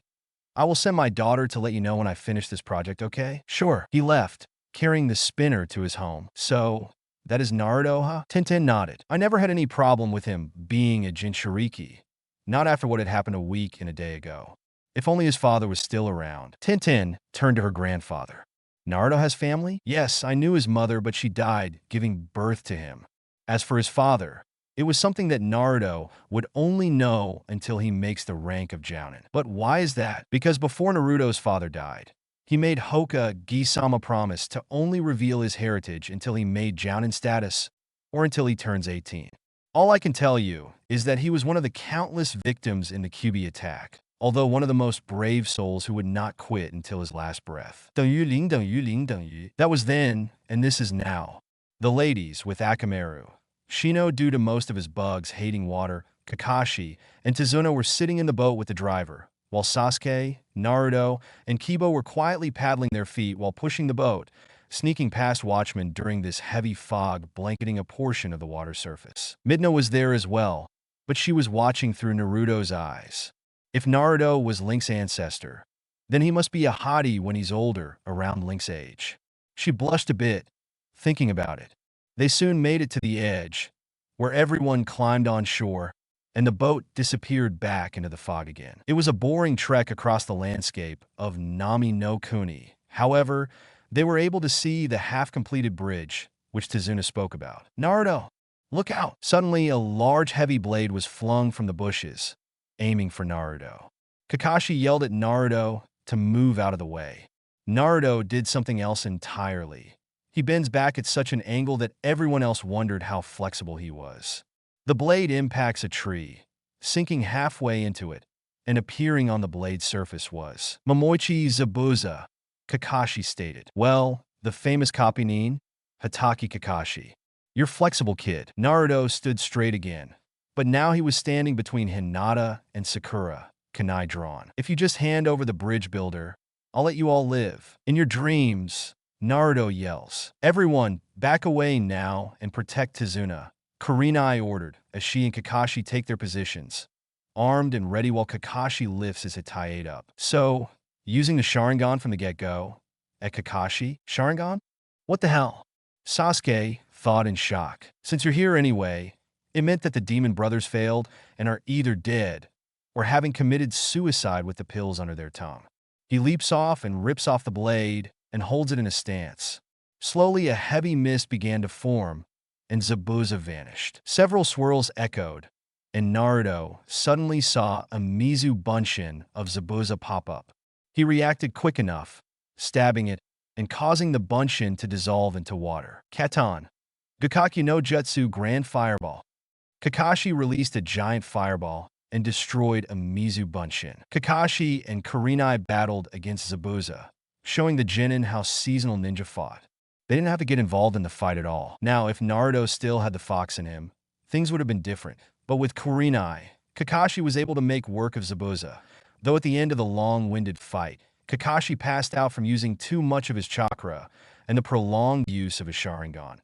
I will send my daughter to let you know when I finish this project, okay?" "Sure." He left, carrying the spinner to his home. "So, that is Naruto, huh?" Tintin nodded. "I never had any problem with him being a Jinchuriki. Not after what had happened a week and a day ago. If only his father was still around." Tintin turned to her grandfather. "Naruto has family?" "Yes, I knew his mother, but she died giving birth to him. As for his father, it was something that Naruto would only know until he makes the rank of Jounin." "But why is that?" "Because before Naruto's father died, he made Hoka Gisama promise to only reveal his heritage until he made Jounin status or until he turns 18. All I can tell you is that he was one of the countless victims in the Kyuubi attack, although one of the most brave souls who would not quit until his last breath." That was then, and this is now. The ladies with Akamaru, Shino, due to most of his bugs hating water, Kakashi, and Tizuna were sitting in the boat with the driver, while Sasuke, Naruto, and Kiba were quietly paddling their feet while pushing the boat, sneaking past watchmen during this heavy fog blanketing a portion of the water surface. Midna was there as well, but she was watching through Naruto's eyes. If Naruto was Link's ancestor, then he must be a hottie when he's older, around Link's age. She blushed a bit, thinking about it. They soon made it to the edge, where everyone climbed on shore and the boat disappeared back into the fog again. It was a boring trek across the landscape of Nami no Kuni. However, they were able to see the half-completed bridge, which Tazuna spoke about. Naruto, look out! Suddenly, a large heavy blade was flung from the bushes, aiming for Naruto. Kakashi yelled at Naruto to move out of the way. Naruto did something else entirely. He bends back at such an angle that everyone else wondered how flexible he was. The blade impacts a tree, sinking halfway into it, and appearing on the blade's surface was Momoichi Zabuza, Kakashi stated. Well, the famous Kapinin, Hatake Kakashi. You're flexible, kid. Naruto stood straight again, but now he was standing between Hinata and Sakura, kunai drawn. If you just hand over the bridge builder, I'll let you all live. In your dreams, Naruto yells. Everyone, back away now and protect Tazuna, Kurenai ordered, as she and Kakashi take their positions, armed and ready while Kakashi lifts his Hitaite up. So, using the Sharingan from the get-go, at Kakashi, Sharingan? What the hell? Sasuke thought in shock. Since you're here anyway, it meant that the Demon Brothers failed and are either dead or having committed suicide with the pills under their tongue. He leaps off and rips off the blade and holds it in a stance. Slowly, a heavy mist began to form, and Zabuza vanished. Several swirls echoed, and Naruto suddenly saw a Mizu Bunshin of Zabuza pop up. He reacted quick enough, stabbing it and causing the Bunshin to dissolve into water. Katan. Gakaki no Jutsu Grand Fireball. Kakashi released a giant fireball and destroyed a Mizu Bunshin. Kakashi and Kurenai battled against Zabuza, showing the Genin how seasonal ninja fought. They didn't have to get involved in the fight at all. Now, if Naruto still had the fox in him, things would have been different. But with Kurenai, Kakashi was able to make work of Zabuza. Though at the end of the long-winded fight, Kakashi passed out from using too much of his chakra and the prolonged use of his Sharingan,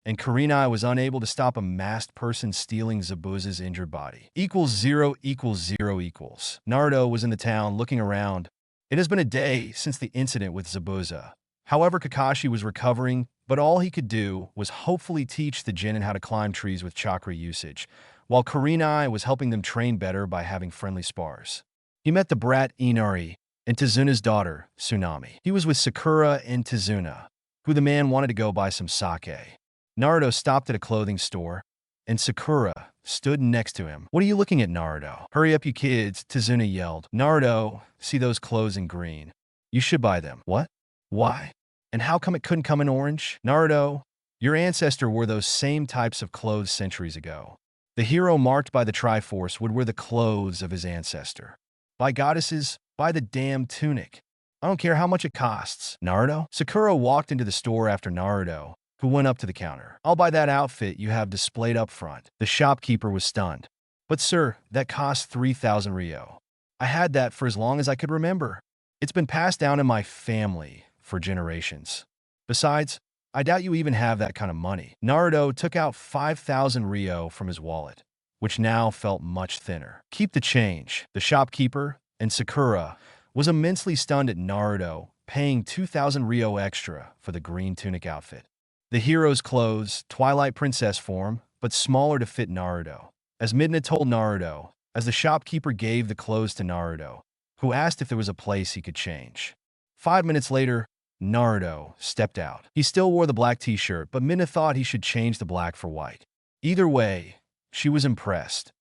and Kurenai was unable to stop a masked person stealing Zabuza's injured body. == 0 == Naruto was in the town looking around. It has been a day since the incident with Zabuza. However, Kakashi was recovering, but all he could do was hopefully teach the Genin how to climb trees with chakra usage, while Kurenai was helping them train better by having friendly spars. He met the brat Inari and Tazuna's daughter, Tsunami. He was with Sakura and Tazuna, who the man wanted to go buy some sake. Naruto stopped at a clothing store, and Sakura stood next to him. What are you looking at, Naruto? Hurry up, you kids, Tazuna yelled. Naruto, see those clothes in green? You should buy them. What? Why? And how come it couldn't come in orange? Naruto, your ancestor wore those same types of clothes centuries ago. The hero marked by the Triforce would wear the clothes of his ancestor. By goddesses, buy the damn tunic. I don't care how much it costs. Naruto? Sakura walked into the store after Naruto, who went up to the counter. I'll buy that outfit you have displayed up front. The shopkeeper was stunned. But sir, that costs 3,000 Ryo. I had that for as long as I could remember. It's been passed down in my family for generations. Besides, I doubt you even have that kind of money. Naruto took out 5,000 Ryo from his wallet, which now felt much thinner. Keep the change. The shopkeeper, and Sakura, was immensely stunned at Naruto paying 2,000 Ryo extra for the green tunic outfit. The hero's clothes, Twilight Princess form, but smaller to fit Naruto. As Midna told Naruto, as the shopkeeper gave the clothes to Naruto, who asked if there was a place he could change. 5 minutes later, Naruto stepped out. He still wore the black t-shirt, but Midna thought he should change the black for white. Either way, she was impressed.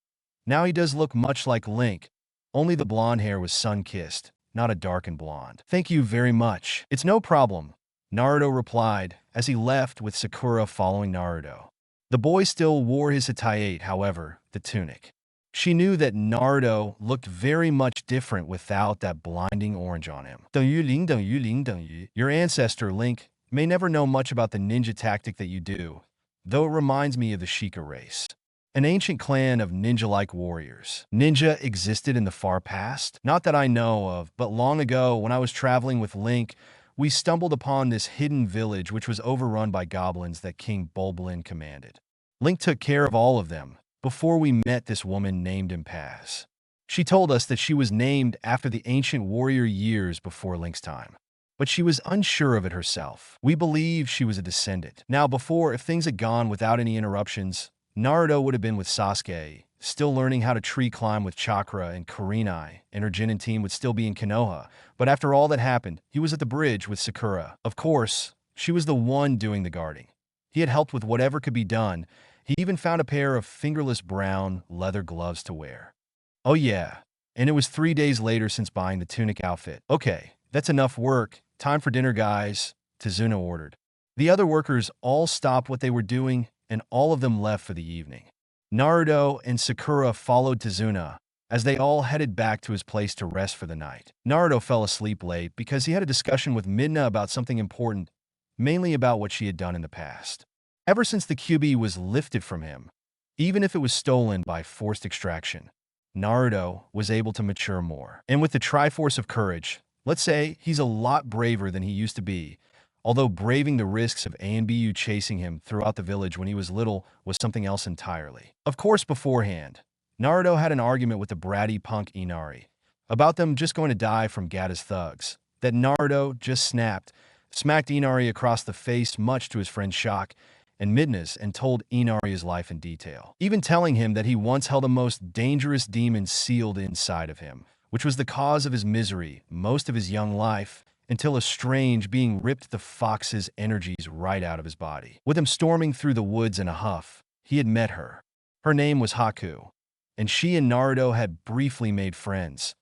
Now he does look much like Link, only the blonde hair was sun-kissed, not a darkened blonde. Thank you very much. It's no problem, Naruto replied as he left with Sakura following Naruto. The boy still wore his Hitaite, however, the tunic. She knew that Naruto looked very much different without that blinding orange on him. Your ancestor, Link, may never know much about the ninja tactic that you do, though it reminds me of the Sheikah race, an ancient clan of ninja-like warriors. Ninja existed in the far past? Not that I know of, but long ago, when I was traveling with Link, we stumbled upon this hidden village which was overrun by goblins that King Bulblin commanded. Link took care of all of them before we met this woman named Impaz. She told us that she was named after the ancient warrior years before Link's time, but she was unsure of it herself. We believe she was a descendant. Now before, if things had gone without any interruptions, Naruto would have been with Sasuke, still learning how to tree climb with Chakra and Kurenai, and her Genin team would still be in Konoha. But after all that happened, he was at the bridge with Sakura. Of course, she was the one doing the guarding. He had helped with whatever could be done. He even found a pair of fingerless brown leather gloves to wear. Oh yeah, and it was 3 days later since buying the tunic outfit. Okay, that's enough work. Time for dinner, guys, Tazuna ordered. The other workers all stopped what they were doing, and all of them left for the evening. Naruto and Sakura followed Tazuna as they all headed back to his place to rest for the night. Naruto fell asleep late because he had a discussion with Midna about something important, mainly about what she had done in the past. Ever since the QB was lifted from him, even if it was stolen by forced extraction, Naruto was able to mature more. And with the Triforce of Courage, let's say he's a lot braver than he used to be, although braving the risks of A and BU chasing him throughout the village when he was little was something else entirely. Of course, beforehand, Naruto had an argument with the bratty punk Inari about them just going to die from Gata's thugs, that Naruto just smacked Inari across the face much to his friend's shock and Midna's, and told Inari his life in detail, even telling him that he once held a most dangerous demon sealed inside of him, which was the cause of his misery most of his young life, until a strange being ripped the fox's energies right out of his body. With him storming through the woods in a huff, he had met her. Her name was Haku, and she and Naruto had briefly made friends,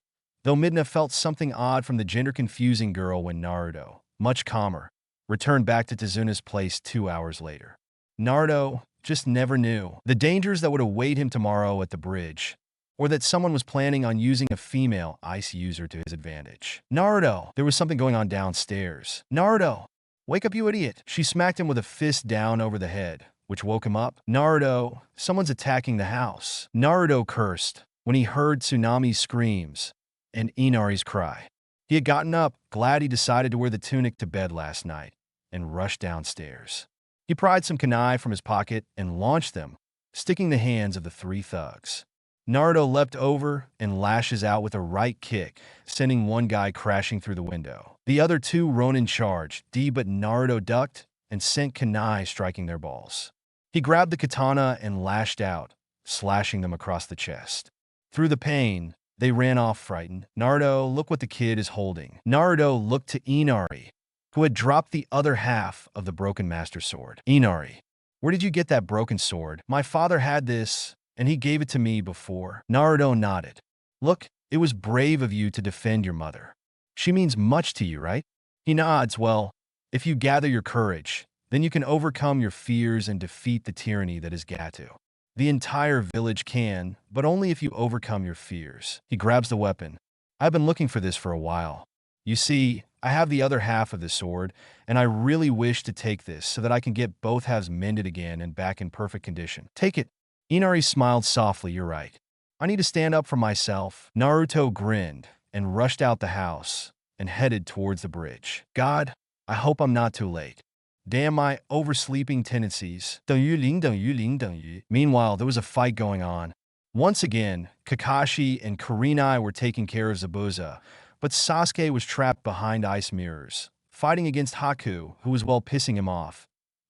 though Midna felt something odd from the gender-confusing girl when Naruto, much calmer, returned back to Tazuna's place 2 hours later. Naruto just never knew the dangers that would await him tomorrow at the bridge, or that someone was planning on using a female ice user to his advantage. Naruto, there was something going on downstairs. Naruto, wake up, you idiot. She smacked him with a fist down over the head, which woke him up. Naruto, someone's attacking the house. Naruto cursed when he heard Tsunami's screams and Inari's cry. He had gotten up, glad he decided to wear the tunic to bed last night, and rushed downstairs. He pried some kunai from his pocket and launched them, sticking the hands of the 3 thugs. Naruto leapt over and lashes out with a right kick, sending one guy crashing through the window. The other 2 Ronin charged, but Naruto ducked and sent kunai striking their balls. He grabbed the katana and lashed out, slashing them across the chest. Through the pain, they ran off frightened. Naruto, look what the kid is holding. Naruto looked to Inari, who had dropped the other half of the broken master sword. Inari, where did you get that broken sword? My father had this, and he gave it to me before. Naruto nodded. Look, it was brave of you to defend your mother. She means much to you, right? He nods. Well, if you gather your courage, then you can overcome your fears and defeat the tyranny that is Gato. The entire village can, but only if you overcome your fears. He grabs the weapon. I've been looking for this for a while. You see, I have the other half of the sword, and I really wish to take this so that I can get both halves mended again and back in perfect condition. Take it. Inari smiled softly. You're right. I need to stand up for myself. Naruto grinned and rushed out the house and headed towards the bridge. God, I hope I'm not too late. Damn my oversleeping tendencies. Meanwhile, there was a fight going on. Once again, Kakashi and Kurenai were taking care of Zabuza, but Sasuke was trapped behind ice mirrors, fighting against Haku, who was pissing him off,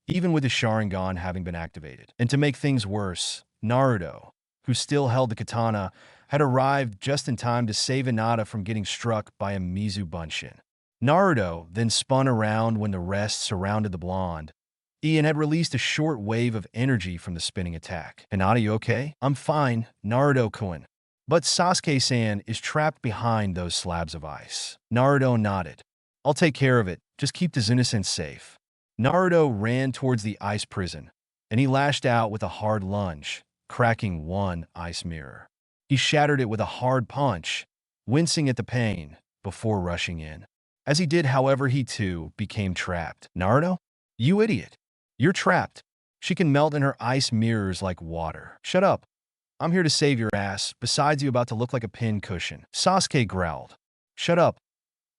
even with his Sharingan having been activated. And to make things worse, Naruto, who still held the katana, had arrived just in time to save Hinata from getting struck by a Mizu Bunshin. Naruto then spun around when the rest surrounded the blonde. Ian had released a short wave of energy from the spinning attack. Hinata, you okay? I'm fine, Naruto-kun. But Sasuke-san is trapped behind those slabs of ice. Naruto nodded. I'll take care of it. Just keep Tazuna-san safe. Naruto ran towards the ice prison, and he lashed out with a hard lunge, cracking one ice mirror. He shattered it with a hard punch, wincing at the pain, before rushing in. As he did, however, he too became trapped. Naruto? You idiot. You're trapped. She can melt in her ice mirrors like water. Shut up. I'm here to save your ass. Besides, you about to look like a pin cushion. Sasuke growled. Shut up.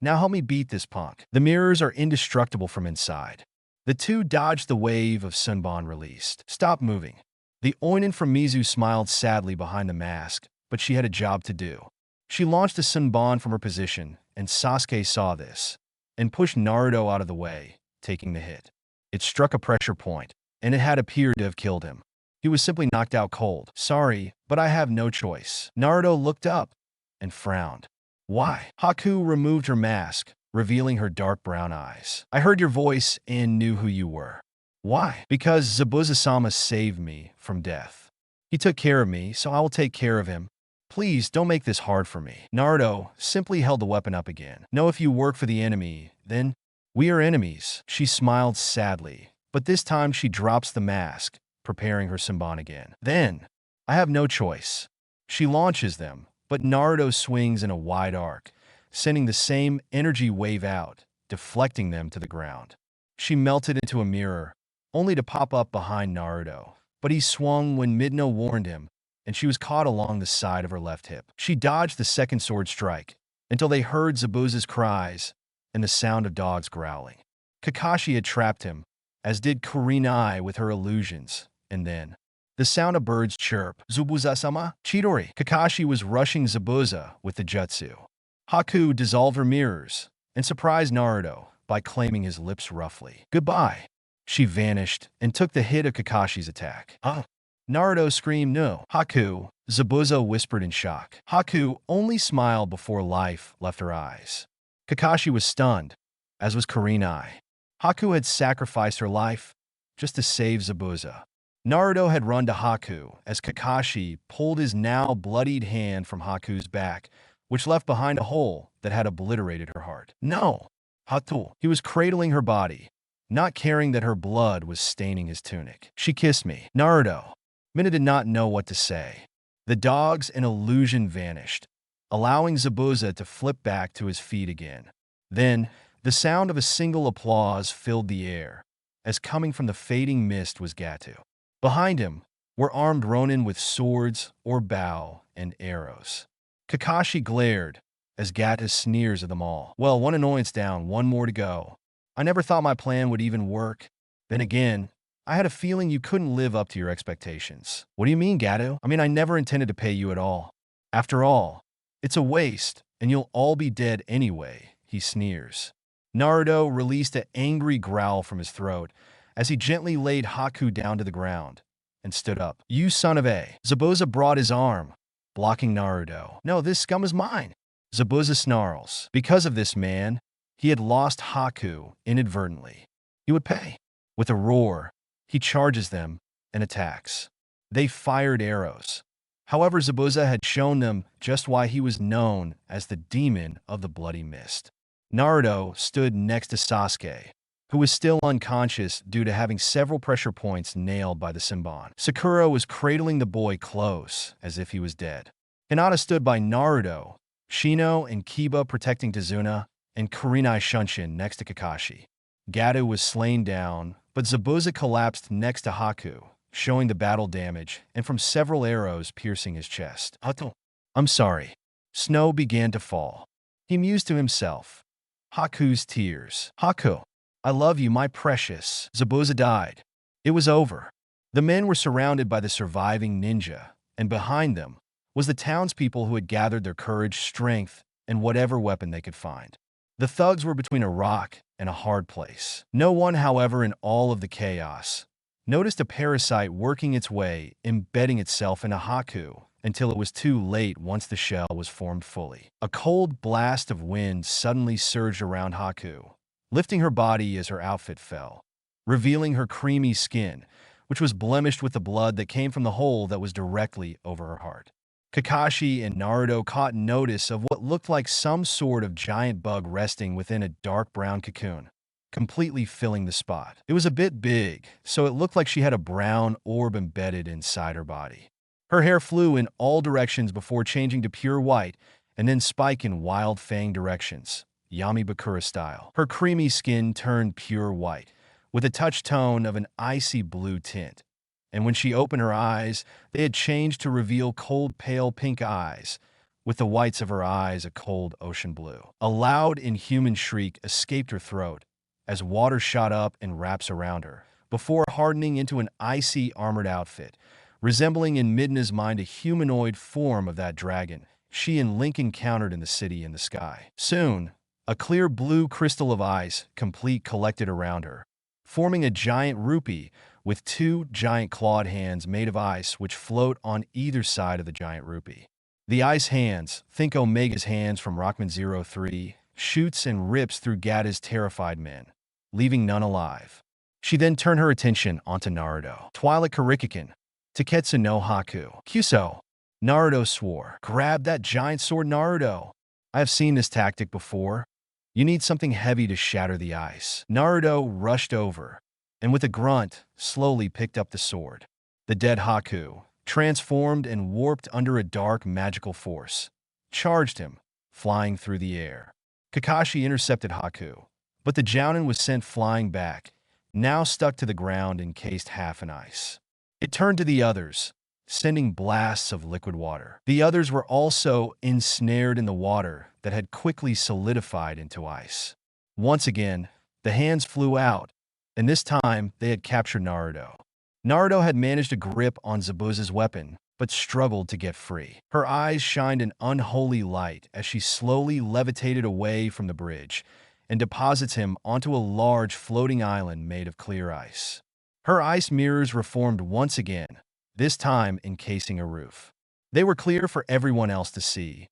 Now help me beat this punk. The mirrors are indestructible from inside. The 2 dodged the wave of Sunban released. Stop moving. The Oinin from Mizu smiled sadly behind the mask, but she had a job to do. She launched a Sunban from her position, and Sasuke saw this, and pushed Naruto out of the way, taking the hit. It struck a pressure point, and it had appeared to have killed him. He was simply knocked out cold. Sorry, but I have no choice. Naruto looked up and frowned. Why? Haku removed her mask, revealing her dark brown eyes. I heard your voice and knew who you were. Why? Because Zabuza-sama saved me from death. He took care of me, so I will take care of him. Please don't make this hard for me. Naruto simply held the weapon up again. No, if you work for the enemy, then we are enemies. She smiled sadly, but this time she drops the mask, preparing her Senbon again. Then, I have no choice. She launches them, but Naruto swings in a wide arc, sending the same energy wave out, deflecting them to the ground. She melted into a mirror, only to pop up behind Naruto. But he swung when Midna warned him, and she was caught along the side of her left hip. She dodged the second sword strike, until they heard Zabuza's cries and the sound of dogs growling. Kakashi had trapped him, as did Kurenai with her illusions, and then the sound of birds chirp. Zabuza-sama, Chidori. Kakashi was rushing Zabuza with the jutsu. Haku dissolved her mirrors and surprised Naruto by claiming his lips roughly. Goodbye. She vanished and took the hit of Kakashi's attack. Huh? Naruto screamed no. Haku, Zabuza whispered in shock. Haku only smiled before life left her eyes. Kakashi was stunned, as was Kurenai. Haku had sacrificed her life just to save Zabuza. Naruto had run to Haku as Kakashi pulled his now bloodied hand from Haku's back, which left behind a hole that had obliterated her heart. No! Hatu. He was cradling her body, not caring that her blood was staining his tunic. She kissed me. Naruto. Midna did not know what to say. The dogs and illusion vanished, allowing Zabuza to flip back to his feet again. Then, the sound of a single applause filled the air, as coming from the fading mist was Gato. Behind him were armed ronin with swords or bow and arrows. Kakashi glared as Gato sneers at them all. Well, one annoyance down, one more to go. I never thought my plan would even work. Then again, I had a feeling you couldn't live up to your expectations. What do you mean, Gato? I mean, I never intended to pay you at all. After all, it's a waste, and you'll all be dead anyway, he sneers. Naruto released an angry growl from his throat as he gently laid Haku down to the ground and stood up. You son of a. Zabuza brought his arm, blocking Naruto. No, this scum is mine. Zabuza snarls. Because of this man, he had lost Haku inadvertently. He would pay. With a roar, he charges them and attacks. They fired arrows. However, Zabuza had shown them just why he was known as the Demon of the Bloody Mist. Naruto stood next to Sasuke, who was still unconscious due to having several pressure points nailed by the Senbon. Sakura was cradling the boy close, as if he was dead. Hinata stood by Naruto, Shino and Kiba protecting Tazuna, and Kurenai Shunshin next to Kakashi. Gato was slain down, but Zabuza collapsed next to Haku, showing the battle damage and from several arrows piercing his chest. I'm sorry. Snow began to fall. He mused to himself. Haku's tears. Haku, I love you, my precious. Zabuza died. It was over. The men were surrounded by the surviving ninja, and behind them was the townspeople who had gathered their courage, strength, and whatever weapon they could find. The thugs were between a rock and a hard place. No one, however, in all of the chaos, noticed a parasite working its way, embedding itself into Haku, until it was too late once the shell was formed fully. A cold blast of wind suddenly surged around Haku, lifting her body as her outfit fell, revealing her creamy skin, which was blemished with the blood that came from the hole that was directly over her heart. Kakashi and Naruto caught notice of what looked like some sort of giant bug resting within a dark brown cocoon, completely filling the spot. It was a bit big, so it looked like she had a brown orb embedded inside her body. Her hair flew in all directions before changing to pure white and then spike in wild fang directions, Yami Bakura style. Her creamy skin turned pure white, with a touch tone of an icy blue tint. And when she opened her eyes, they had changed to reveal cold pale pink eyes, with the whites of her eyes a cold ocean blue. A loud, inhuman shriek escaped her throat as water shot up and wraps around her, before hardening into an icy armored outfit, resembling in Midna's mind a humanoid form of that dragon she and Link encountered in the city in the sky. Soon, a clear blue crystal of ice, complete, collected around her, forming a giant rupee with two giant clawed hands made of ice which float on either side of the giant rupee. The ice hands, think Omega's hands from Rockman 03, shoots and rips through Gata's terrified men, leaving none alive. She then turned her attention onto Naruto. Twilight Kurikaken, Taketsu no Haku. Kyuso. Naruto swore. Grab that giant sword, Naruto. I have seen this tactic before. You need something heavy to shatter the ice. Naruto rushed over, and with a grunt, slowly picked up the sword. The dead Haku, transformed and warped under a dark magical force, charged him, flying through the air. Kakashi intercepted Haku, but the Jounin was sent flying back, now stuck to the ground encased half in ice. It turned to the others, sending blasts of liquid water. The others were also ensnared in the water that had quickly solidified into ice. Once again, the hands flew out, and this time they had captured Naruto. Naruto had managed a grip on Zabuza's weapon, but struggled to get free. Her eyes shined an unholy light as she slowly levitated away from the bridge and deposits him onto a large floating island made of clear ice. Her ice mirrors reformed once again, this time encasing a roof. They were clear for everyone else to see,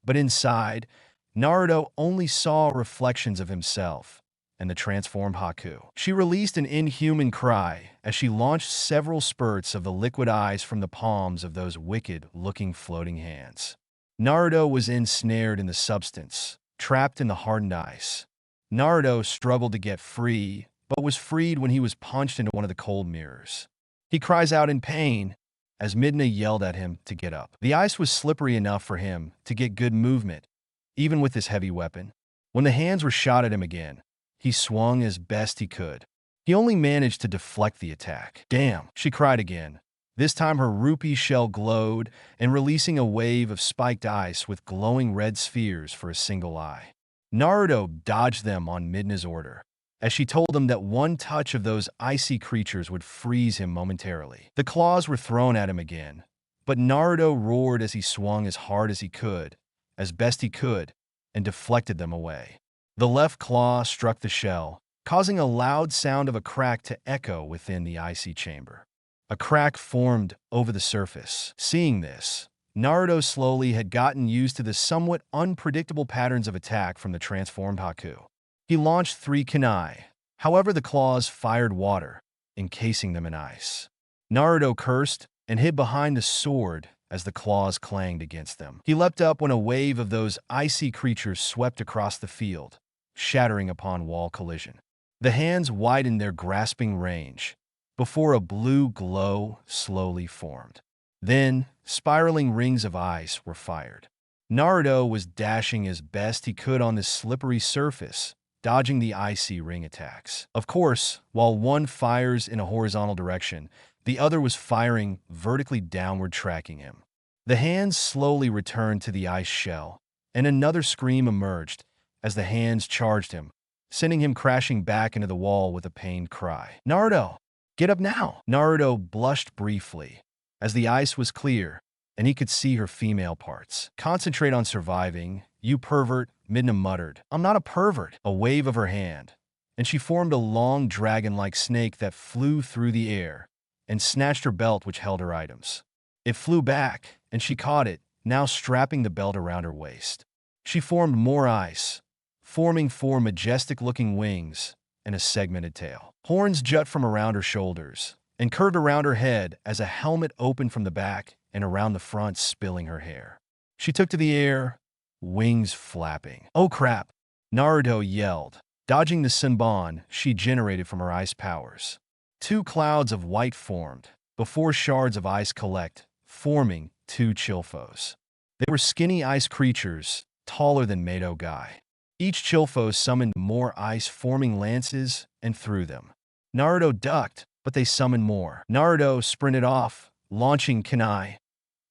but inside, Naruto only saw reflections of himself and the transformed Haku. She released an inhuman cry as she launched several spurts of the liquid ice from the palms of those wicked-looking floating hands. Naruto was ensnared in the substance, trapped in the hardened ice. Naruto struggled to get free, but was freed when he was punched into one of the cold mirrors. He cries out in pain as Midna yelled at him to get up. The ice was slippery enough for him to get good movement, even with his heavy weapon. When the hands were shot at him again, he swung as best he could. He only managed to deflect the attack. Damn, she cried again. This time her rupee shell glowed and releasing a wave of spiked ice with glowing red spheres for a single eye. Naruto dodged them on Midna's order, as she told him that one touch of those icy creatures would freeze him momentarily. The claws were thrown at him again, but Naruto roared as he swung as hard as he could, as best he could, and deflected them away. The left claw struck the shell, causing a loud sound of a crack to echo within the icy chamber. A crack formed over the surface. Seeing this, Naruto slowly had gotten used to the somewhat unpredictable patterns of attack from the transformed Haku. He launched 3 kunai. However, the claws fired water, encasing them in ice. Naruto cursed and hid behind the sword as the claws clanged against them. He leapt up when a wave of those icy creatures swept across the field, shattering upon wall collision. The hands widened their grasping range before a blue glow slowly formed. Then, spiraling rings of ice were fired. Naruto was dashing as best he could on the slippery surface, dodging the icy ring attacks. Of course, while one fires in a horizontal direction, the other was firing vertically downward, tracking him. The hands slowly returned to the ice shell, and another scream emerged as the hands charged him, sending him crashing back into the wall with a pained cry. Naruto, get up now! Naruto blushed briefly, as the ice was clear, and he could see her female parts. Concentrate on surviving, you pervert, Midna muttered. I'm not a pervert. A wave of her hand, and she formed a long dragon-like snake that flew through the air and snatched her belt which held her items. It flew back, and she caught it, now strapping the belt around her waist. She formed more ice, forming 4 majestic-looking wings and a segmented tail. Horns jut from around her shoulders and curved around her head as a helmet opened from the back and around the front, spilling her hair. She took to the air, wings flapping. Oh crap! Naruto yelled, dodging the Senbon she generated from her ice powers. 2 clouds of white formed, before shards of ice collect, forming 2 Chilfos. They were skinny ice creatures, taller than Mato Guy. Each Chilfo summoned more ice, forming lances, and threw them. Naruto ducked, but they summoned more. Naruto sprinted off, launching kunai,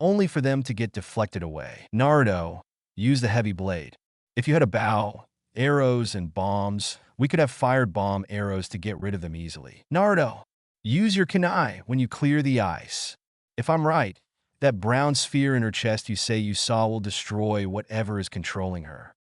only for them to get deflected away. Naruto used the heavy blade. If you had a bow, arrows, and bombs, we could have fired bomb arrows to get rid of them easily. Naruto, use your kunai when you clear the ice. If I'm right, that brown sphere in her chest you say you saw will destroy whatever is controlling her.